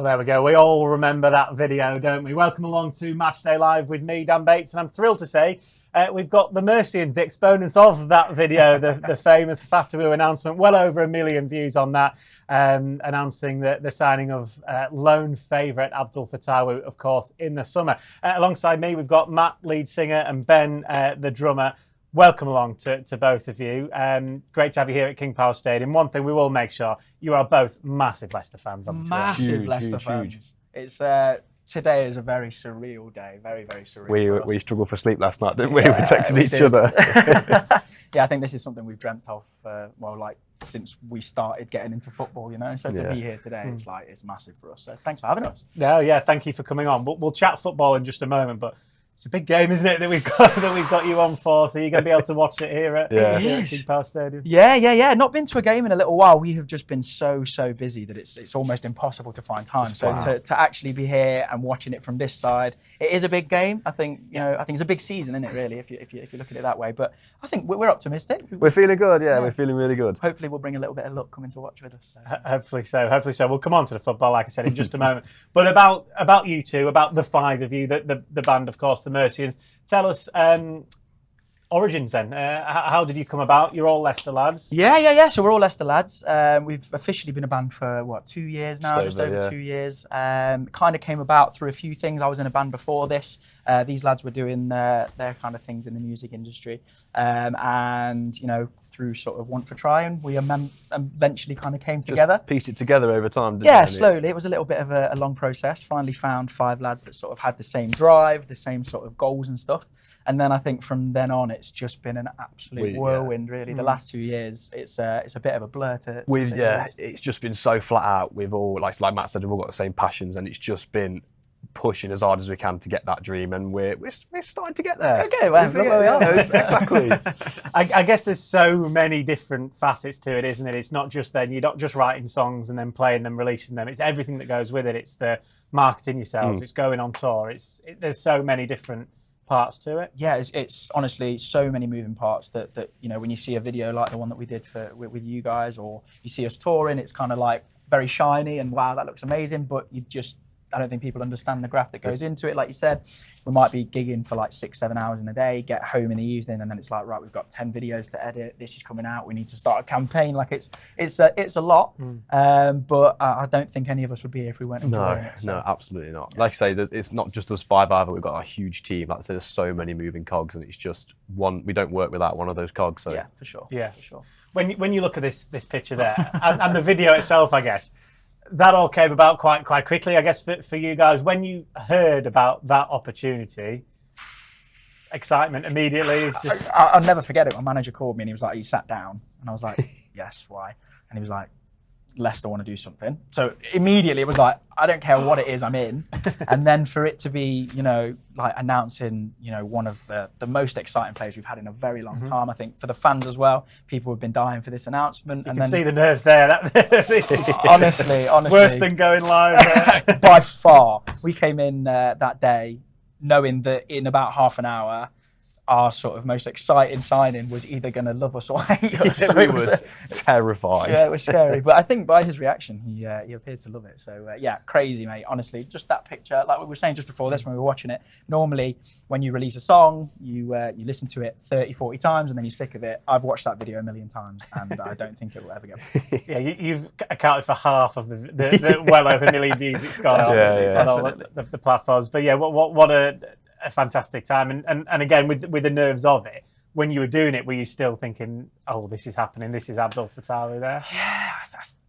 Well, there we go. We all remember that video, don't we? Welcome along to Matchday Live with me, Dan Bates, and I'm thrilled to say we've got the Mercians, the exponents of that video, the famous Fatawu announcement. Well over 1 million views on that, announcing the signing of lone favourite Abdul Fatawu, of course, in the summer. Alongside me, we've got Matt, lead singer, and Ben, the drummer. Welcome along to both of you. Great to have you here at King Power Stadium. One thing we will make sure, you are both massive Leicester fans, obviously. Massive Leicester fans. It's today is a very surreal day, very, very surreal. We struggled for sleep last night, didn't we? We texted each other. Yeah, I think this is something we've dreamt of, since we started getting into football, you know. So to be here today, it's massive for us. So thanks for having us. Yeah, thank you for coming on. We'll chat football in just a moment, but it's a big game, isn't it, that we've got you on for? So you're going to be able to watch it here at King Power Stadium. Yeah. Not been to a game in a little while. We have just been so busy that it's almost impossible to find time. So to actually be here and watching it from this side, it is a big game. I think it's a big season, isn't it? Really, if you look at it that way. But I think we're optimistic. We're feeling good. Yeah, we're feeling really good. Hopefully, we'll bring a little bit of luck coming to watch with us. So. Hopefully so. We'll come on to the football, like I said, in just a moment. But about you two, about the five of you, the band, of course, the Mercians. Tell us origins then. How did you come about? You're all Leicester lads. Yeah. So we're all Leicester lads. We've officially been a band for 2 years now, just over 2 years. Kind of came about through a few things. I was in a band before this. These lads were doing their kind of things in the music industry, and through sort of want for trying, we eventually kind of came together. Just pieced it together over time, didn't Yeah, slowly. It was a little bit of a long process. Finally found 5 lads that sort of had the same drive, the same sort of goals and stuff. And then I think from then on, it's just been an absolute whirlwind, really. The last 2 years, it's a bit of a blur to it's just been so flat out. We've all, like Matt said, we've all got the same passions, and it's just been pushing as hard as we can to get that dream, and we're starting to get there. Okay, well, look where we are. Exactly. I guess there's so many different facets to it, isn't it? It's not just you're not just writing songs and then playing them, releasing them. It's everything that goes with it. It's the marketing yourselves. It's going on tour. There's so many different parts to it. Yeah, it's honestly so many moving parts that when you see a video like the one that we did with you guys, or you see us touring, it's kind of like very shiny and wow, that looks amazing, but I don't think people understand the graft that goes into it. Like you said, we might be gigging for like 6-7 hours in a day, get home in the evening, and then it's like, right, we've got 10 videos to edit. This is coming out. We need to start a campaign. Like it's a lot, but I don't think any of us would be here if we weren't enjoying it. So. No, absolutely not. Like I say, it's not just us 5 either. We've got a huge team. Like I say, there's so many moving cogs, and it's just one. We don't work without one of those cogs. So yeah, for sure. Yeah, for sure. When you look at this picture there and the video itself, I guess. That all came about quite quickly, I guess, for you guys. When you heard about that opportunity, excitement immediately is just... I'll never forget it. My manager called me and he was like, "You sat down?" And I was like, "Yes, why?" And he was like, "Leicester want to do something." So immediately it was like, I don't care what it is, I'm in. And then for it to be, like announcing, one of the most exciting players we've had in a very long time. I think for the fans as well, people have been dying for this announcement. You can see the nerves there. Honestly. Worse than going live. By far. We came in that day knowing that in about half an hour, our sort of most exciting signing was either going to love us or hate us. So it was terrifying. Yeah, it was scary. But I think by his reaction, he appeared to love it. So crazy, mate. Honestly, just that picture, like we were saying just before this when we were watching it, normally when you release a song, you listen to it 30, 40 times and then you're sick of it. I've watched that video 1 million times and I don't think it will ever get better. Yeah, you've accounted for half of the well over 1 million views it's got on all the platforms. But yeah, what a fantastic time, and again with the nerves of it. When you were doing it, were you still thinking, "Oh, this is happening. This is Abdul Fatawu there"? Yeah.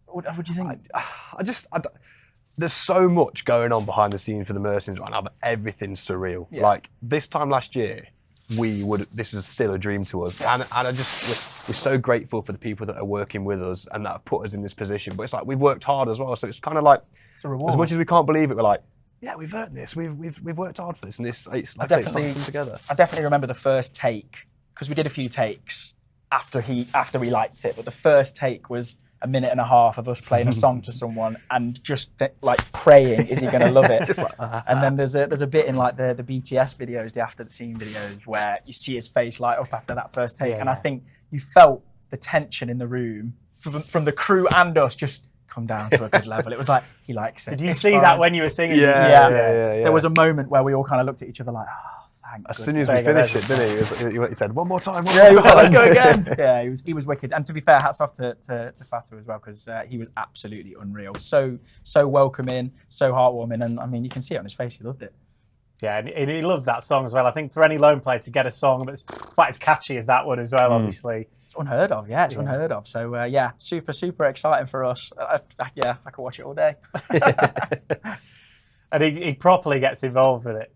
What do you think? There's so much going on behind the scenes for the Mercians right now, but everything's surreal. Yeah. Like this time last year, this was still a dream to us, and we're so grateful for the people that are working with us and that have put us in this position. But it's like we've worked hard as well, so it's kind of like it's a reward. As much as we can't believe it, we're like, yeah, we've earned this. We've worked hard for this, and it's like I definitely remember the first take, because we did a few takes after we liked it, but the first take was 1.5 minutes of us playing a song to someone and just like praying, is he going to love it? Just like, and then there's a bit in like the BTS videos, the after the scene videos, where you see his face light up after that first take, and I think you felt the tension in the room from the crew and us just come down to a good level. It was like, he likes it. Did you It's see fine. that when you were singing? Yeah. There was a moment where we all kind of looked at each other like, oh, thank As goodness. soon as we finished it, didn't he? He said, one more time. Yeah, he was like, let's go again. Yeah, he was wicked. And to be fair, hats off to Fatu as well, because he was absolutely unreal. So welcoming, so heartwarming. And I mean, you can see it on his face, he loved it. Yeah, and he loves that song as well. I think for any lone player to get a song that's quite as catchy as that one as well, obviously. It's unheard of, it's unheard of. So, super exciting for us. I could watch it all day. And he properly gets involved with it.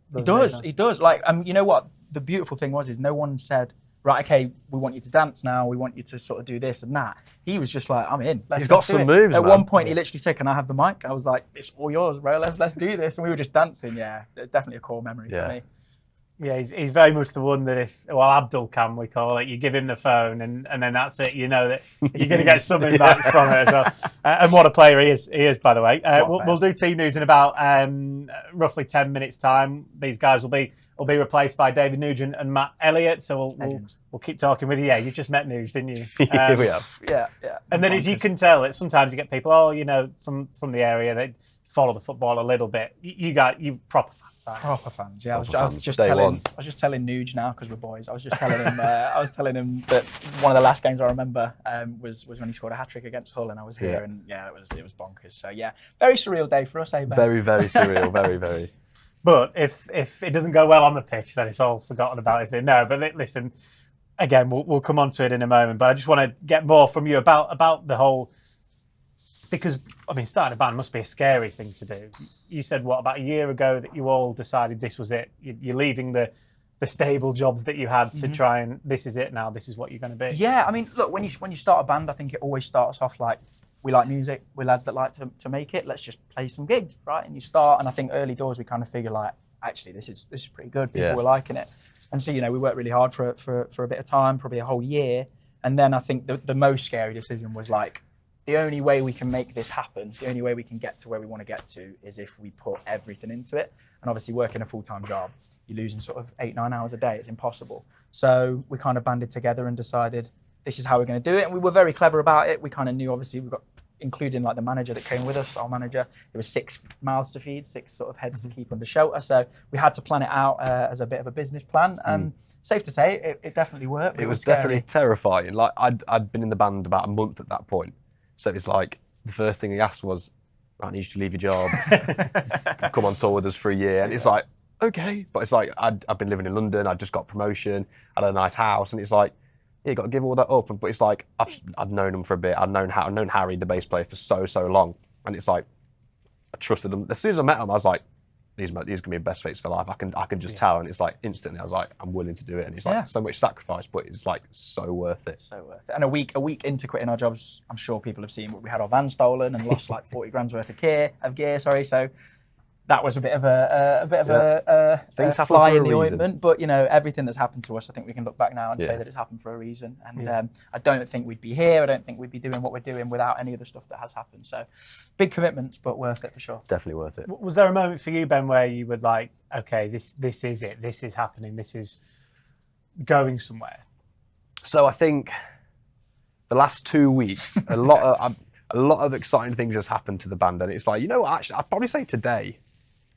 He does. Like, you know what? The beautiful thing is no one said, right, okay, we want you to dance now. We want you to sort of do this and that. He was just like, I'm in. He's got some moves, At man. one point, he literally said, can I have the mic? I was like, it's all yours, bro. Let's do this. And we were just dancing. Yeah, definitely a core memory for me. Yeah, he's very much the one that Abdul Cam, we call it, you give him the phone and then that's it. You know that you're going to get something back from it as well. And what a player he is, by the way. We'll do team news in about roughly 10 minutes time. These guys will be replaced by David Nugent and Matt Elliott. So we'll keep talking with you. Yeah, you just met Nuge, didn't you? We have. Yeah. And then as you can tell, that sometimes you get people, from the area, they follow the football a little bit. You proper fans. Proper fans, yeah. I was just telling Nuge now because we're boys. I was just telling him. I was telling him that one of the last games I remember was when he scored a hat trick against Hull, and I was here, and it was bonkers. So yeah, very surreal day for us, eh, Ben? Very, very surreal. Very, very. But if it doesn't go well on the pitch, then it's all forgotten about, isn't it? No, but listen, again, we'll come on to it in a moment. But I just want to get more from you about the whole. Because, I mean, starting a band must be a scary thing to do. You said, about a year ago that you all decided this was it? You're leaving the stable jobs that you had to try and this is it now, this is what you're going to be. Yeah, I mean, look, when you start a band, I think it always starts off like, we like music, we're lads that like to make it, let's just play some gigs, right? And you start, and I think early doors we kind of figure like, actually, this is pretty good, people were liking it. And so, we worked really hard for a bit of time, probably a whole year. And then I think the most scary decision was like, the only way we can make this happen, the only way we can get to where we want to get to is if we put everything into it. And obviously working a full-time job, you're losing sort of 8-9 hours a day. It's impossible. So we kind of banded together and decided this is how we're going to do it. And we were very clever about it. We kind of knew, obviously, we got, including like the manager that came with us, our manager, it was 6 mouths to feed, 6 sort of heads to keep under shelter. So we had to plan it out as a bit of a business plan. And safe to say, it definitely worked. It was definitely terrifying. Like I'd been in the band about a month at that point. So it's like the first thing he asked was, I need you to leave your job, come on tour with us for a year. And it's like, okay. But it's like, I've been living in London, I just got promotion, I had a nice house. And it's like, you got to give all that up. But it's like, I'd known him for a bit. I'd known Harry, the bass player, for so long. And it's like, I trusted him. As soon as I met him, I was like, these are going to be best mates for life. I can just tell. And it's like, instantly, I was like, I'm willing to do it. And it's like, so much sacrifice, but it's like, so worth it. So worth it. And a week into quitting our jobs, I'm sure people have seen, we had our van stolen and lost like 40 grand's worth of gear. So that was a bit of a fly in the ointment. But, everything that's happened to us, I think we can look back now and say that it's happened for a reason. And I don't think we'd be here. I don't think we'd be doing what we're doing without any of the stuff that has happened. So big commitments, but worth it for sure. Definitely worth it. Was there a moment for you, Ben, where you were like, okay, this is it. This is happening. This is going somewhere? So I think the last 2 weeks, a lot of exciting things has happened to the band. And it's like, actually, I'd probably say today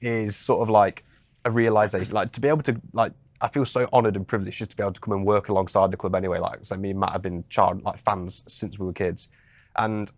is sort of like a realization, like to be able to, like, I feel so honoured and privileged just to be able to come and work alongside the club anyway. Like, so me and Matt have been fans since we were kids, and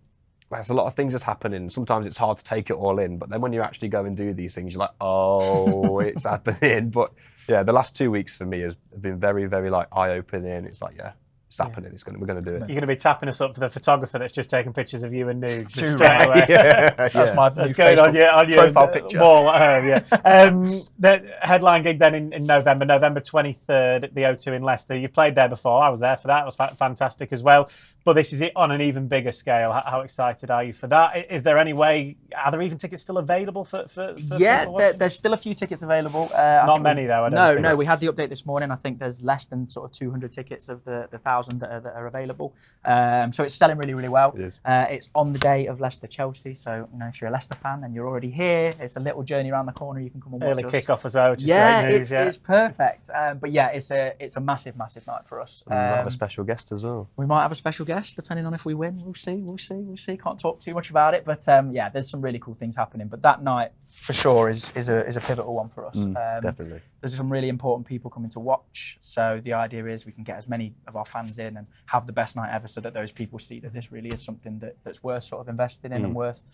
there's a lot of things that's happening. Sometimes it's hard to take it all in, but then when you actually go and do these things, you're like, oh, it's happening. But yeah, the last 2 weeks for me have been very, very like eye-opening. It's like, it's happening. We're going to do it. You're going to be tapping us up for the photographer that's just taking pictures of you and Nuge straight right. away. That's my that's going on your profile picture. Wall at home. The headline gig then in November 23rd at the O2 in Leicester. You've played there before. I was there for that. It was fantastic as well. But this is it on an even bigger scale. How excited are you for that? Is there any way? Are there even tickets still available for there's still a few tickets available. Not many though. I don't think. No. We had the update this morning. I think there's less than sort of 200 tickets of the 1,000 1,000 that are available. So it's selling really, really well. It is. It's on the day of Leicester-Chelsea. So, if you're a Leicester fan and you're already here, it's a little journey around the corner. You can come and watch Early us. kick-off as well, which is great news. It's perfect. But yeah, it's a massive, massive night for us. We might have a special guest as well. We might have a special guest, depending on if we win. We'll see. Can't talk too much about it. But yeah, there's some really cool things happening. But that night, for sure, is a pivotal one for us. Definitely. There's some really important people coming to watch. So the idea is we can get as many of our fans in and have the best night ever, so that those people see that this really is something that's worth sort of investing in and worth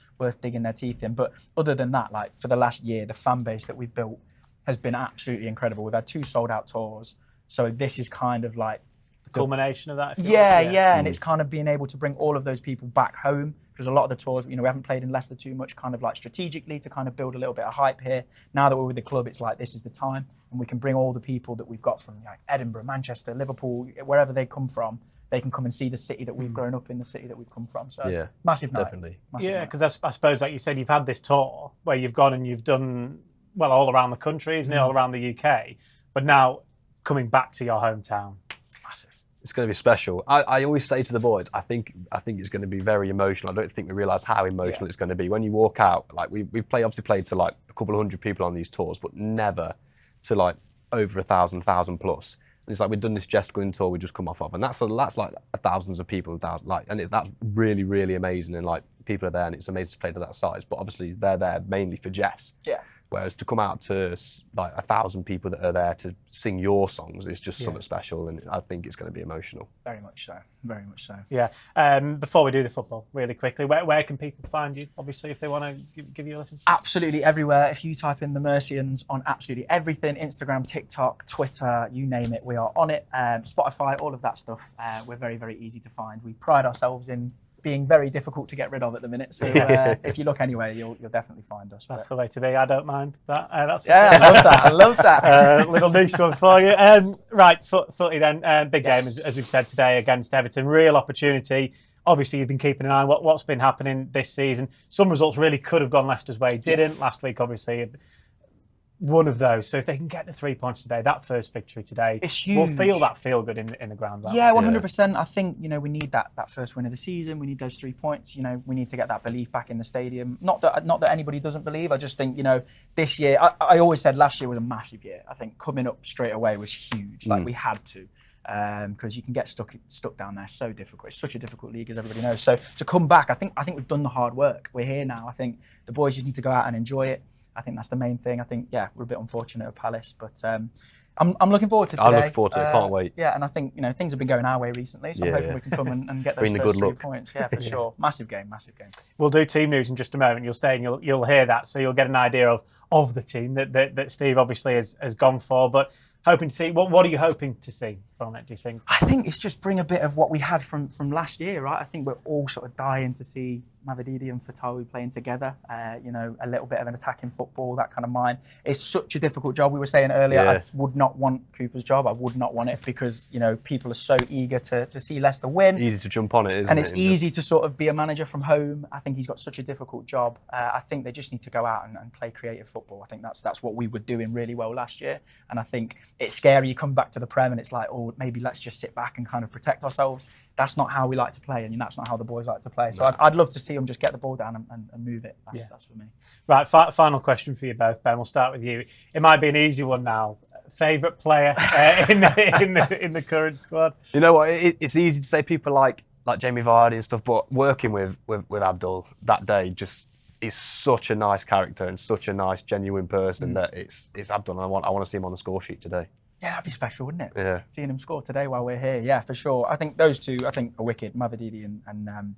digging their teeth in. But other than that, like for the last year, the fan base that we've built has been absolutely incredible. We've had 2 sold-out tours. So this is kind of like the culmination of that. Yeah. And it's kind of being able to bring all of those people back home. Because a lot of the tours, we haven't played in Leicester too much, kind of like strategically to kind of build a little bit of hype here. Now that we're with the club, it's like this is the time, and we can bring all the people that we've got from like Edinburgh, Manchester, Liverpool, wherever they come from. They can come and see the city that we've grown up in, the city that we've come from. So massive night. Definitely. Because I suppose, like you said, you've had this tour where you've gone and you've done well all around the country, isn't it? All around the UK, but now coming back to your hometown. It's going to be special. I always say to the boys, I think it's going to be very emotional. I don't think we realise how emotional it's going to be when you walk out. Like we've obviously played to like a couple of hundred people on these tours, but never to like over 1,000 plus. And it's like we've done this Jessica tour we just come off of, and that's like thousands of people, that's really, really amazing. And like people are there, and it's amazing to play to that size. But obviously they're there mainly for Jess. Yeah. Whereas to come out to like 1,000 people that are there to sing your songs is just something special, and I think it's going to be emotional. Very much so. Very much so. Yeah. Before we do the football, really quickly, where can people find you? Obviously, if they want to give you a listen. Absolutely everywhere. If you type in the Mercians on absolutely everything, Instagram, TikTok, Twitter, you name it, we are on it. Spotify, all of that stuff. We're very, very easy to find. We pride ourselves in being very difficult to get rid of at the minute. So if you look anywhere, you'll definitely find us. That's the way to be. I don't mind that. That's I love that. I love that. Little niche one for you. Right, footy then. Big game, as we've said today, against Everton. Real opportunity. Obviously, you've been keeping an eye on what's been happening this season. Some results really could have gone Leicester's way. Didn't. Last week, obviously, one of those. So if they can get the 3 points today, that first victory today, it's huge. We'll feel that feel good in the ground. Yeah, 100%. I think, we need that first win of the season. We need those 3 points. We need to get that belief back in the stadium. Not that anybody doesn't believe. I just think, this year, I always said last year was a massive year. I think coming up straight away was huge. Like we had to. Because you can get stuck down there, so difficult. It's such a difficult league, as everybody knows. So to come back, I think we've done the hard work. We're here now. I think the boys just need to go out and enjoy it. I think that's the main thing. I think, we're a bit unfortunate at Palace, but I'm looking forward to today. I'm looking forward to it. Can't wait. Yeah, and I think things have been going our way recently, so I'm hoping we can come and get those first 3 points. Yeah, for sure. Massive game. We'll do team news in just a moment. You'll stay and you'll hear that, so you'll get an idea of the team that Steve obviously has gone for. But hoping to see, what are you hoping to see from it, do you think? I think it's just bring a bit of what we had from last year, right? I think we're all sort of dying to see Mavididi and Fatawi playing together, a little bit of an attacking football, that kind of mind. It's such a difficult job. We were saying earlier, I would not want Cooper's job. I would not want it because, people are so eager to see Leicester win. Easy to jump on it, isn't it? And it's easy to sort of be a manager from home. I think he's got such a difficult job. I think they just need to go out and play creative football. I think that's what we were doing really well last year. And I think it's scary. You come back to the Prem and it's like, maybe let's just sit back and kind of protect ourselves. That's not how we like to play, and that's not how the boys like to play. So I'd love to see them just get the ball down and move it. That's for me. Right, final question for you both, Ben. We'll start with you. It might be an easy one now. Favourite player in the current squad? You know what? It's easy to say people like Jamie Vardy and stuff, but working with Abdul that day just is such a nice character and such a nice, genuine person that it's Abdul, and I want to see him on the score sheet today. Yeah, that'd be special, wouldn't it? Yeah. Seeing him score today while we're here. Yeah, for sure. I think those two, are wicked. Mavididi and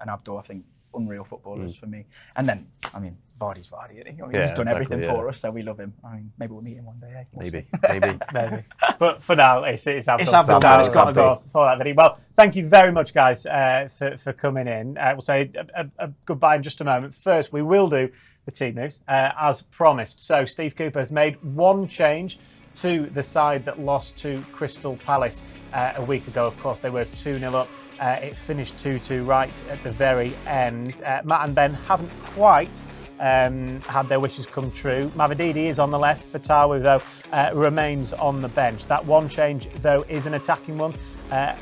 Abdul, I think, unreal footballers for me. And then, Vardy's Vardy. He's done everything for us, so we love him. Maybe we'll meet him one day. Eh? Maybe. But for now, it's Abdul. It's Abdul. It's got to be for that video. Well, thank you very much, guys, for coming in. We'll say a goodbye in just a moment. First, we will do the team news as promised. So Steve Cooper has made one change to the side that lost to Crystal Palace a week ago. Of course, they were 2-0 up. It finished 2-2 right at the very end. Matt and Ben haven't quite had their wishes come true. Mavididi is on the left. Fatawu, though, remains on the bench. That one change, though, is an attacking one.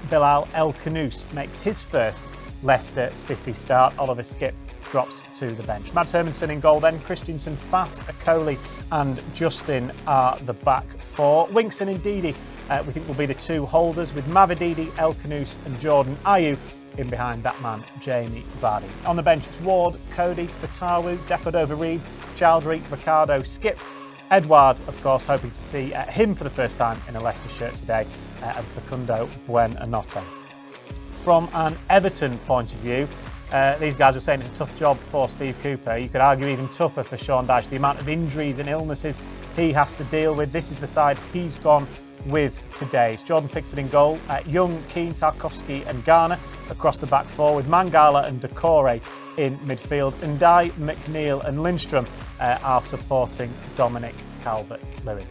Bilal El Khanous makes his first Leicester City start. Oliver Skipp drops to the bench. Mads Hermansen in goal then. Christensen, Fass, Akoli and Justin are the back four. Winks and Ndidi we think will be the two holders, with Mavididi, El Khanous and Jordan Ayew in behind that man, Jamie Vardy. On the bench, it's Ward, Cody, Fatawu, Decordova-Reid, Chowdhury, Ricardo, Skipp, Edouard, of course, hoping to see him for the first time in a Leicester shirt today, and Facundo Buenanotte. From an Everton point of view, these guys were saying it's a tough job for Steve Cooper. You could argue even tougher for Sean Dyche. The amount of injuries and illnesses he has to deal with. This is the side he's gone with today. It's Jordan Pickford in goal, Young, Keane, Tarkowski and Garner across the back four, with Mangala and Decore in midfield. Ndai, McNeil and Lindstrom are supporting Dominic Calvert-Lewin.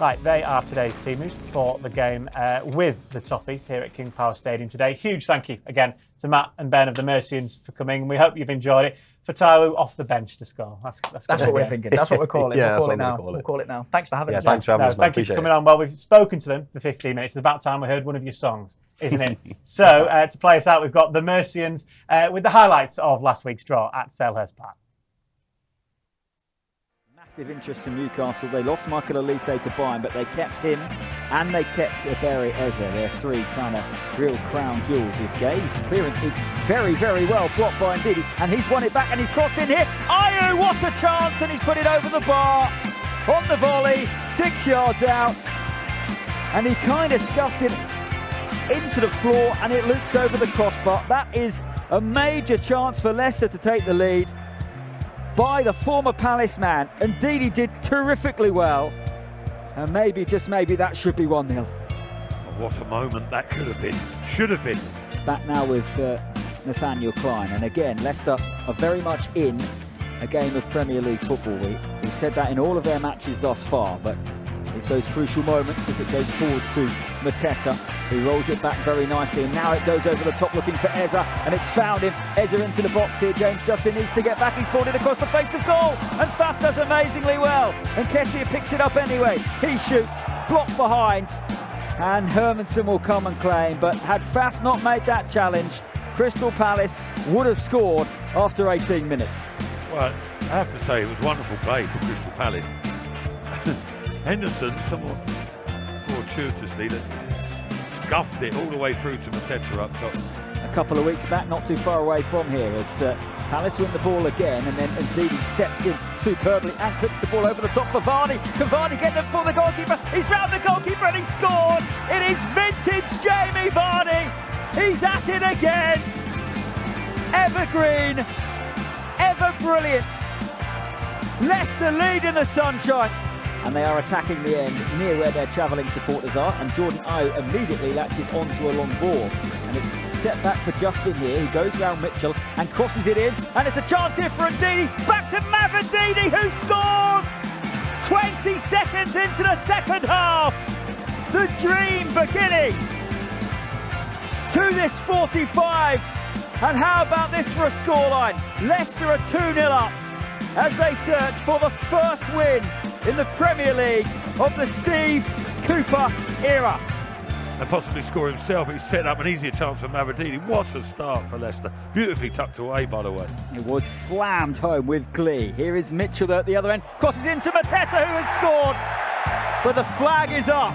Right, they are today's team moves for the game with the Toffees here at King Power Stadium today. Huge thank you again to Matt and Ben of the Mercians for coming. We hope you've enjoyed it. Fatawu off the bench to score. That's what we're thinking. That's what we're calling. Yeah, we'll call it now. Thanks for having us. Thanks for having us. Thank you for coming on. Well, we've spoken to them for 15 minutes. It's about time we heard one of your songs, isn't it? So to play us out, we've got the Mercians with the highlights of last week's draw at Selhurst Park. Massive interest from Newcastle. They lost Michael Elise to Bayern, but they kept him and they kept Iberi Eze. Their three kind of real crown jewels this game. His clearance is very, very well blocked by Ndidi, and he's won it back and he's crossed in here. Ayew, what a chance! And he's put it over the bar on the volley, 6 yards out, and he kind of scuffed it into the floor and it loops over the crossbar. That is a major chance for Leicester to take the lead by the former Palace man. Indeed, he did terrifically well, and maybe, just maybe, that should be 1-0. What a moment that could have been, should have been. Back now with Nathaniel Klein, and again, Leicester are very much in a game of Premier League football. We've said that in all of their matches thus far, but it's those crucial moments as it goes forward to Mateta, who rolls it back very nicely, and now it goes over the top looking for Eze, and it's found him. Eze into the box here. James Justin needs to get back. He's brought it across the face of goal, and Fass does amazingly well, and Kessie picks it up anyway. He shoots, blocked behind, and Hermansen will come and claim. But had Fass not made that challenge, Crystal Palace would have scored after 18 minutes. Well, I have to say it was wonderful play for Crystal Palace. Henderson, somewhat fortuitously, scuffed it all the way through to Mateta up top. A couple of weeks back, not too far away from here, as Palace win the ball again, and then Ndidi steps in superbly and puts the ball over the top for Vardy. Can Vardy get them for the goalkeeper? He's round the goalkeeper and he's scored! It is vintage Jamie Vardy! He's at it again! Evergreen, ever brilliant. Leicester lead in the sunshine, and they are attacking the end near where their travelling supporters are, and Jordan Ayew immediately latches onto a long ball, and it's step back for Justin here, who goes round Mitchell and crosses it in, and it's a chance here for Ndidi. Back to Mavididi, who scores 20 seconds into the second half. The dream beginning to this 45. And how about this for a scoreline? Leicester are 2-0 up as they search for the first win in the Premier League of the Steve Cooper era. And possibly score himself. He set up an easier chance for Mavididi. What a start for Leicester. Beautifully tucked away, by the way. It was slammed home with glee. Here is Mitchell at the other end. Crosses into Mateta, who has scored. But the flag is up.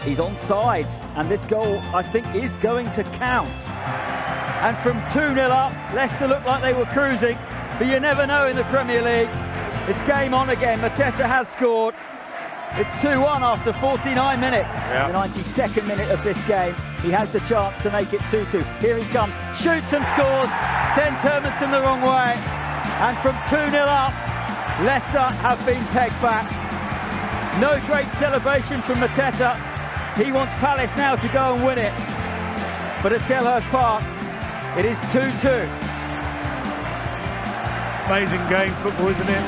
He's onside, and this goal, I think, is going to count. And from 2-0 up, Leicester looked like they were cruising, but you never know in the Premier League. It's game on again. Mateta has scored. It's 2-1 after 49 minutes. Yeah. In the 92nd minute of this game, he has the chance to make it 2-2. Here he comes, shoots and scores, sends Hermansen the wrong way. And from 2-0 up, Leicester have been pegged back. No great celebration from Mateta. He wants Palace now to go and win it. But at Selhurst Park, it is 2-2. Amazing game, football, isn't it?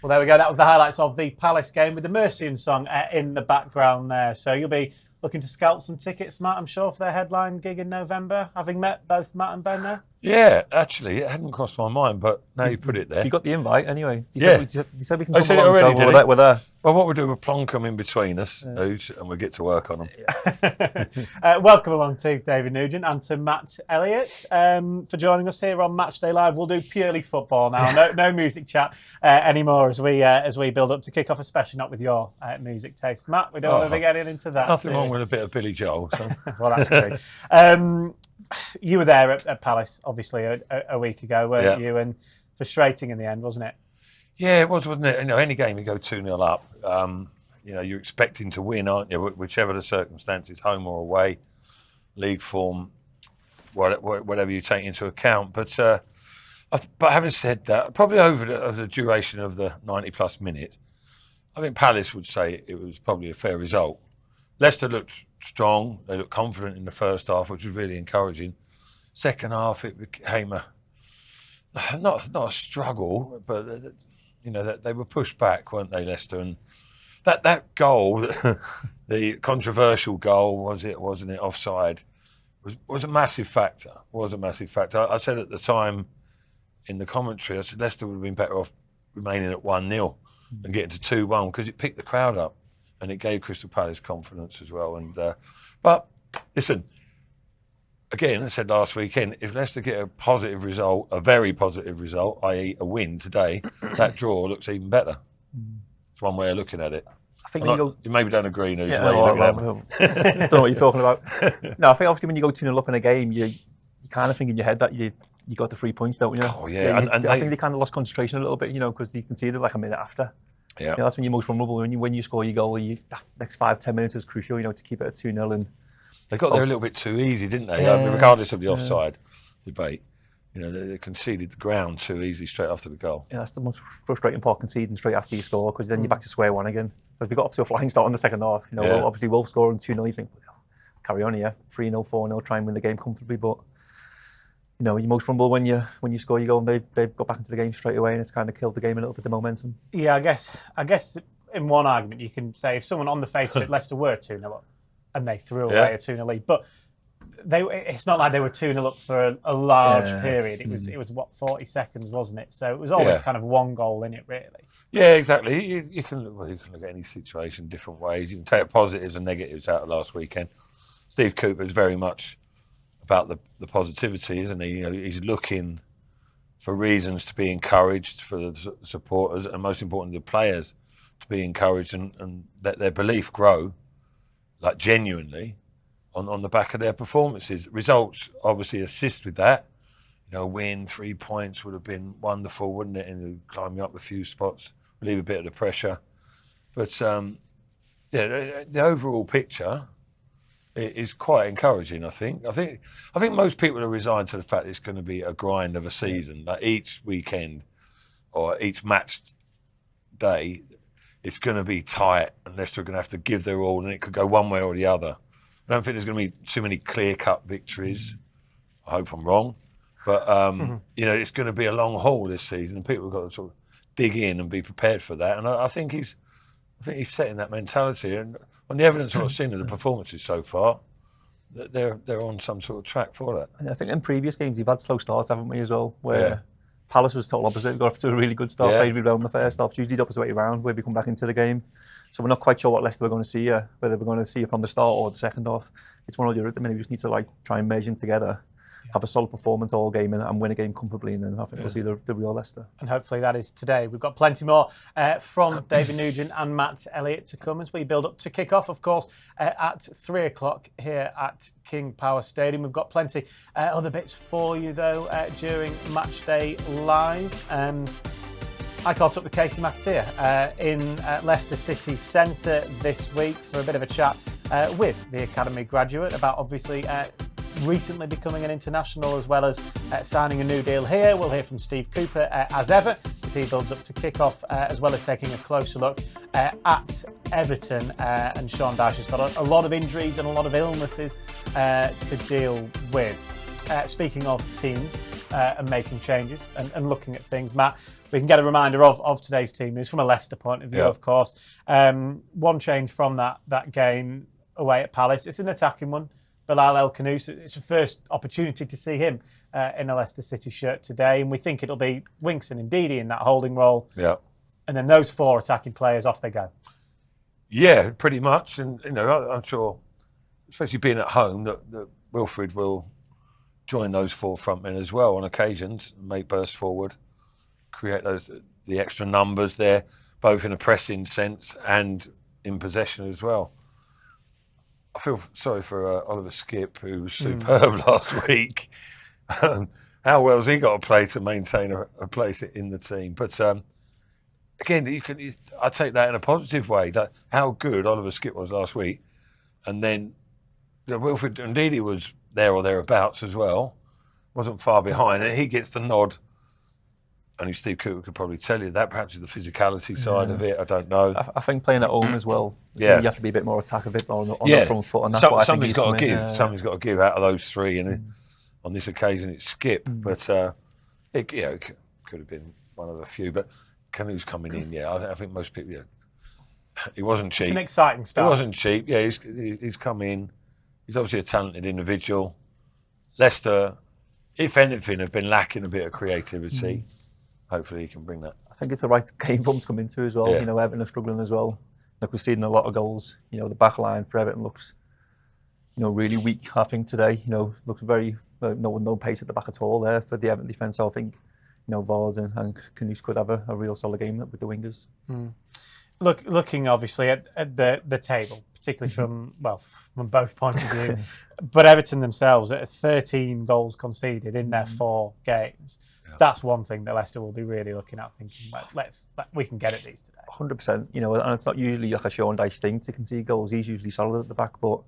Well, there we go. That was the highlights of the Palace game with the Mercian song in the background there. So you'll be looking to scalp some tickets, Matt, I'm sure, for their headline gig in November, having met both Matt and Ben there? Yeah, actually, it hadn't crossed my mind, but now you put it there. You got the invite anyway. You said we can I come said it along, already, so did he? we're there. Well, what we'll do, we'll plonk them in between us, and we'll get to work on them. Welcome along to David Nugent and to Matt Elliott for joining us here on Matchday Live. We'll do purely football now, no music chat anymore as we build up to kick off, especially not with your music taste. Matt, we don't want to be getting into that. Nothing wrong with a bit of Billy Joel. So. Well, that's true. You were there at Palace, obviously, a week ago, weren't you? And frustrating in the end, wasn't it? Yeah, it was, wasn't it? You know, any game you go 2-0 up, you know, you're expecting to win, aren't you? Whichever the circumstances, home or away, league form, whatever you take into account. But having said that, probably over the duration of the 90-plus minutes, I think Palace would say it was probably a fair result. Leicester looked strong. They looked confident in the first half, which was really encouraging. Second half, it became not a struggle, but you know that they were pushed back, weren't they, Leicester? And that goal, the controversial goal, wasn't it offside? Was a massive factor. I said at the time in the commentary, I said Leicester would have been better off remaining at 1-0 and getting to 2-1 because it picked the crowd up. And it gave Crystal Palace confidence as well. And but listen, again, I said last weekend, if Leicester get a positive result, a very positive result, i.e. a win today, that draw looks even better. It's one way of looking at it. I think you maybe don't agree, News. I don't know what you're talking about. No, I think obviously when you go 2-0 up in a game, you kind of think in your head that you got the 3 points, don't you? Oh yeah, I think they kind of lost concentration a little bit, you know, because you can see it like a minute after. Yeah, you know, that's when you're most vulnerable. When you score your goal, that next 5-10 minutes is crucial, you know, to keep it at 2-0. And they got there a little bit too easy, didn't they? Yeah, regardless of the offside debate, you know, they conceded the ground too easy straight after the goal. Yeah, that's the most frustrating part, conceding straight after you score, because then you're back to square one again. But we got off to a flying start in the second half. You know, obviously Wolves scoring 2-0, you think, well, carry on here, 3-0, 4-0, try and win the game comfortably, but. You know, you're most vulnerable when you score your goal, and they've got back into the game straight away, and it's kind of killed the game a little bit, the momentum. Yeah, I guess in one argument you can say if someone on the face of it, Leicester were 2-0 up and they threw away a 2-0 lead, but it's not like they were 2-0 up for a large period. It was what, 40 seconds, wasn't it? So it was always kind of one goal in it, really. Yeah, exactly. You can look at any situation different ways. You can take positives and negatives out of last weekend. Steve Cooper's very much about the positivity, isn't he? You know, he's looking for reasons to be encouraged, for the supporters, and most importantly, the players to be encouraged and let their belief grow, like genuinely, on the back of their performances. Results obviously assist with that. You know, a win, 3 points would have been wonderful, wouldn't it? And climbing up a few spots, relieve a bit of the pressure. But the overall picture is quite encouraging, I think. I think most people are resigned to the fact that it's going to be a grind of a season. Like each weekend or each match day, it's going to be tight unless they're going to have to give their all, and it could go one way or the other. I don't think there's going to be too many clear-cut victories. I hope I'm wrong. But, you know, it's going to be a long haul this season. People have got to sort of dig in and be prepared for that. And I think he's setting that mentality. And on the evidence I've seen of the performances so far, they're on some sort of track for that. And I think in previous games we've had slow starts, haven't we, as well? Where Palace was total opposite. We got off to a really good start, played really well in the first half. It's usually the opposite way around, where we come back into the game. So we're not quite sure what Leicester we're going to see, whether we're going to see it from the start or the second half. It's one or the other at the minute. We just need to try and merge them together, have a solid performance all game and win a game comfortably, and then I think we'll see the real Leicester. And hopefully that is today. We've got plenty more from David Nugent and Matt Elliott to come as we build up to kick off, of course, at 3 o'clock here at King Power Stadium. We've got plenty other bits for you, though, during Matchday Live. I caught up with Casey McAteer in Leicester City Centre this week for a bit of a chat with the Academy graduate about obviously recently becoming an international, as well as signing a new deal here. We'll hear from Steve Cooper as ever as he builds up to kick off, as well as taking a closer look at Everton. And Sean Dyche has got a lot of injuries and a lot of illnesses to deal with. Speaking of teams and making changes and looking at things, Matt, we can get a reminder of today's team news from a Leicester point of view, of course. One change from that game, away at Palace. It's an attacking one. Bilal El Khanous, it's the first opportunity to see him in a Leicester City shirt today, and we think it'll be Winks and Ndidi in that holding role. Yeah. And then those 4 attacking players, off they go. Yeah, pretty much. And, I'm sure, especially being at home, that Wilfred will join those 4 front men as well on occasions, make burst forward, create the extra numbers there, both in a pressing sense and in possession as well. I feel sorry for Oliver Skipp, who was superb last week. How well's he got to play to maintain a place in the team? But again, I take that in a positive way. That how good Oliver Skipp was last week, and then Wilfred Ndidi was there or thereabouts as well. Wasn't far behind, and he gets the nod. Only Steve Cooper could probably tell you that. Perhaps the physicality side of it, I don't know. I think playing at home as well, you have to be a bit more attack, a bit more on the front foot, and that's what I think somebody's got to give. Somebody's got to give out of those 3, and on this occasion it's Skipp. But it could have been one of the few. But Khanous coming in, I think most people, he wasn't cheap. It's an exciting start. He wasn't cheap. Yeah, he's come in. He's obviously a talented individual. Leicester, if anything, have been lacking a bit of creativity. Hopefully he can bring that. I think it's the right game for him to come into as well. Yeah. Everton are struggling as well. Like we've seen a lot of goals. The back line for Everton looks, really weak. I think today, looks very no pace at the back at all there for the Everton defence. So I think, Vards and Khanous could have a real solid game with the wingers. Looking obviously at the table, particularly from both points of view, but Everton themselves at 13 goals conceded in their 4 games. That's one thing that Leicester will be really looking at, thinking, we can get at these today. 100%. And it's not usually like a Sean Dyche thing to concede goals. He's usually solid at the back, but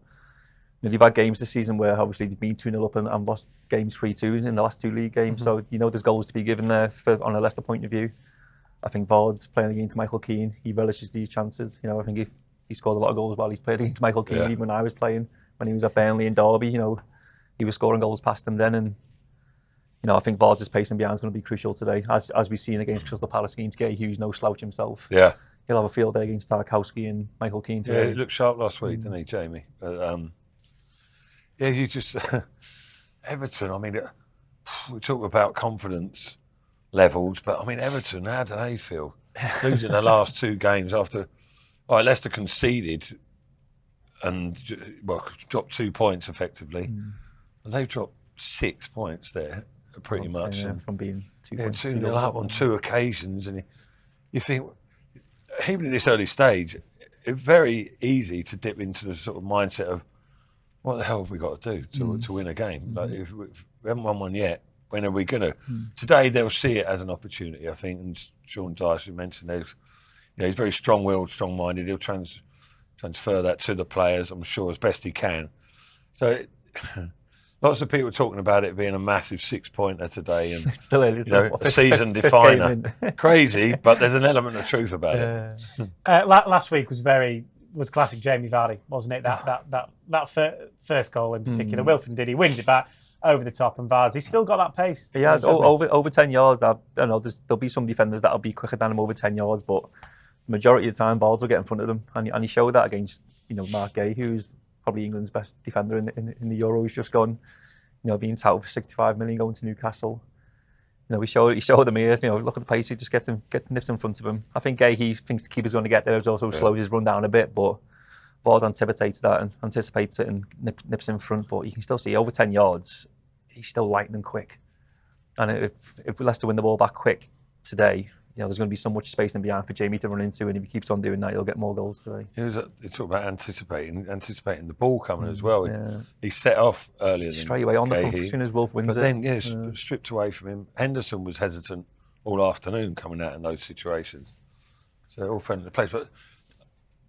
they've had games this season where obviously they've been 2-0 up and lost games 3-2 in the last 2 league games. So there's goals to be given there on a Leicester point of view. I think Vard's playing against Michael Keane. He relishes these chances. I think if he scored a lot of goals while he's played against Michael Keane, even when I was playing, when he was at Burnley and Derby, he was scoring goals past him then. And I think Vard's pace and behind is going to be crucial today, as we've seen against Crystal Palace against Gay Hughes, no slouch himself. Yeah. He'll have a field day against Tarkowski and Michael Keane today. Yeah, he looked sharp last week, didn't he, Jamie? But, you just... Everton, I mean, we talk about confidence levels, but, I mean, Everton, how do they feel? Losing the last 2 games after... All right, Leicester conceded and, dropped 2 points effectively. And they've dropped 6 points there. Pretty much, from being 2-0 up on 2 occasions, and you think, even at this early stage, it's very easy to dip into the sort of mindset of, what the hell have we got to do to win a game? Like if we haven't won one yet, when are we going to? Today they'll see it as an opportunity, I think. And Sean Dyche mentioned he's very strong-willed, strong-minded. He'll transfer that to the players, I'm sure, as best he can. So. Lots of people talking about it being a massive 6-pointer today, and still is, a season definer. Crazy, but there's an element of truth about it. Last week was classic Jamie Vardy, wasn't it? That first goal in particular. Wilfred Ndidi winged it back over the top, and Vards, he's still got that pace. He has over 10 yards. I don't know. There'll be some defenders that'll be quicker than him over 10 yards, but the majority of the time, Vards will get in front of them, and he showed that against Mark Gay, who's probably England's best defender in the Euro. He's just gone, being touted for 65 million going to Newcastle. He showed them here. Look at the pace. He just nips in front of him. I think he thinks the keeper's going to get there. He also slows his run down a bit, but Vard anticipates it and nips in front. But you can still see over 10 yards, he's still lightning quick. And if Leicester win the ball back quick today, there's going to be so much space in behind for Jamie to run into, and if he keeps on doing that, he'll get more goals today. He talked about anticipating the ball coming as well. Yeah. He set off earlier straight away on the front as soon as Wolf wins it. But then, stripped away from him. Henderson was hesitant all afternoon coming out in those situations. So all friendly place. But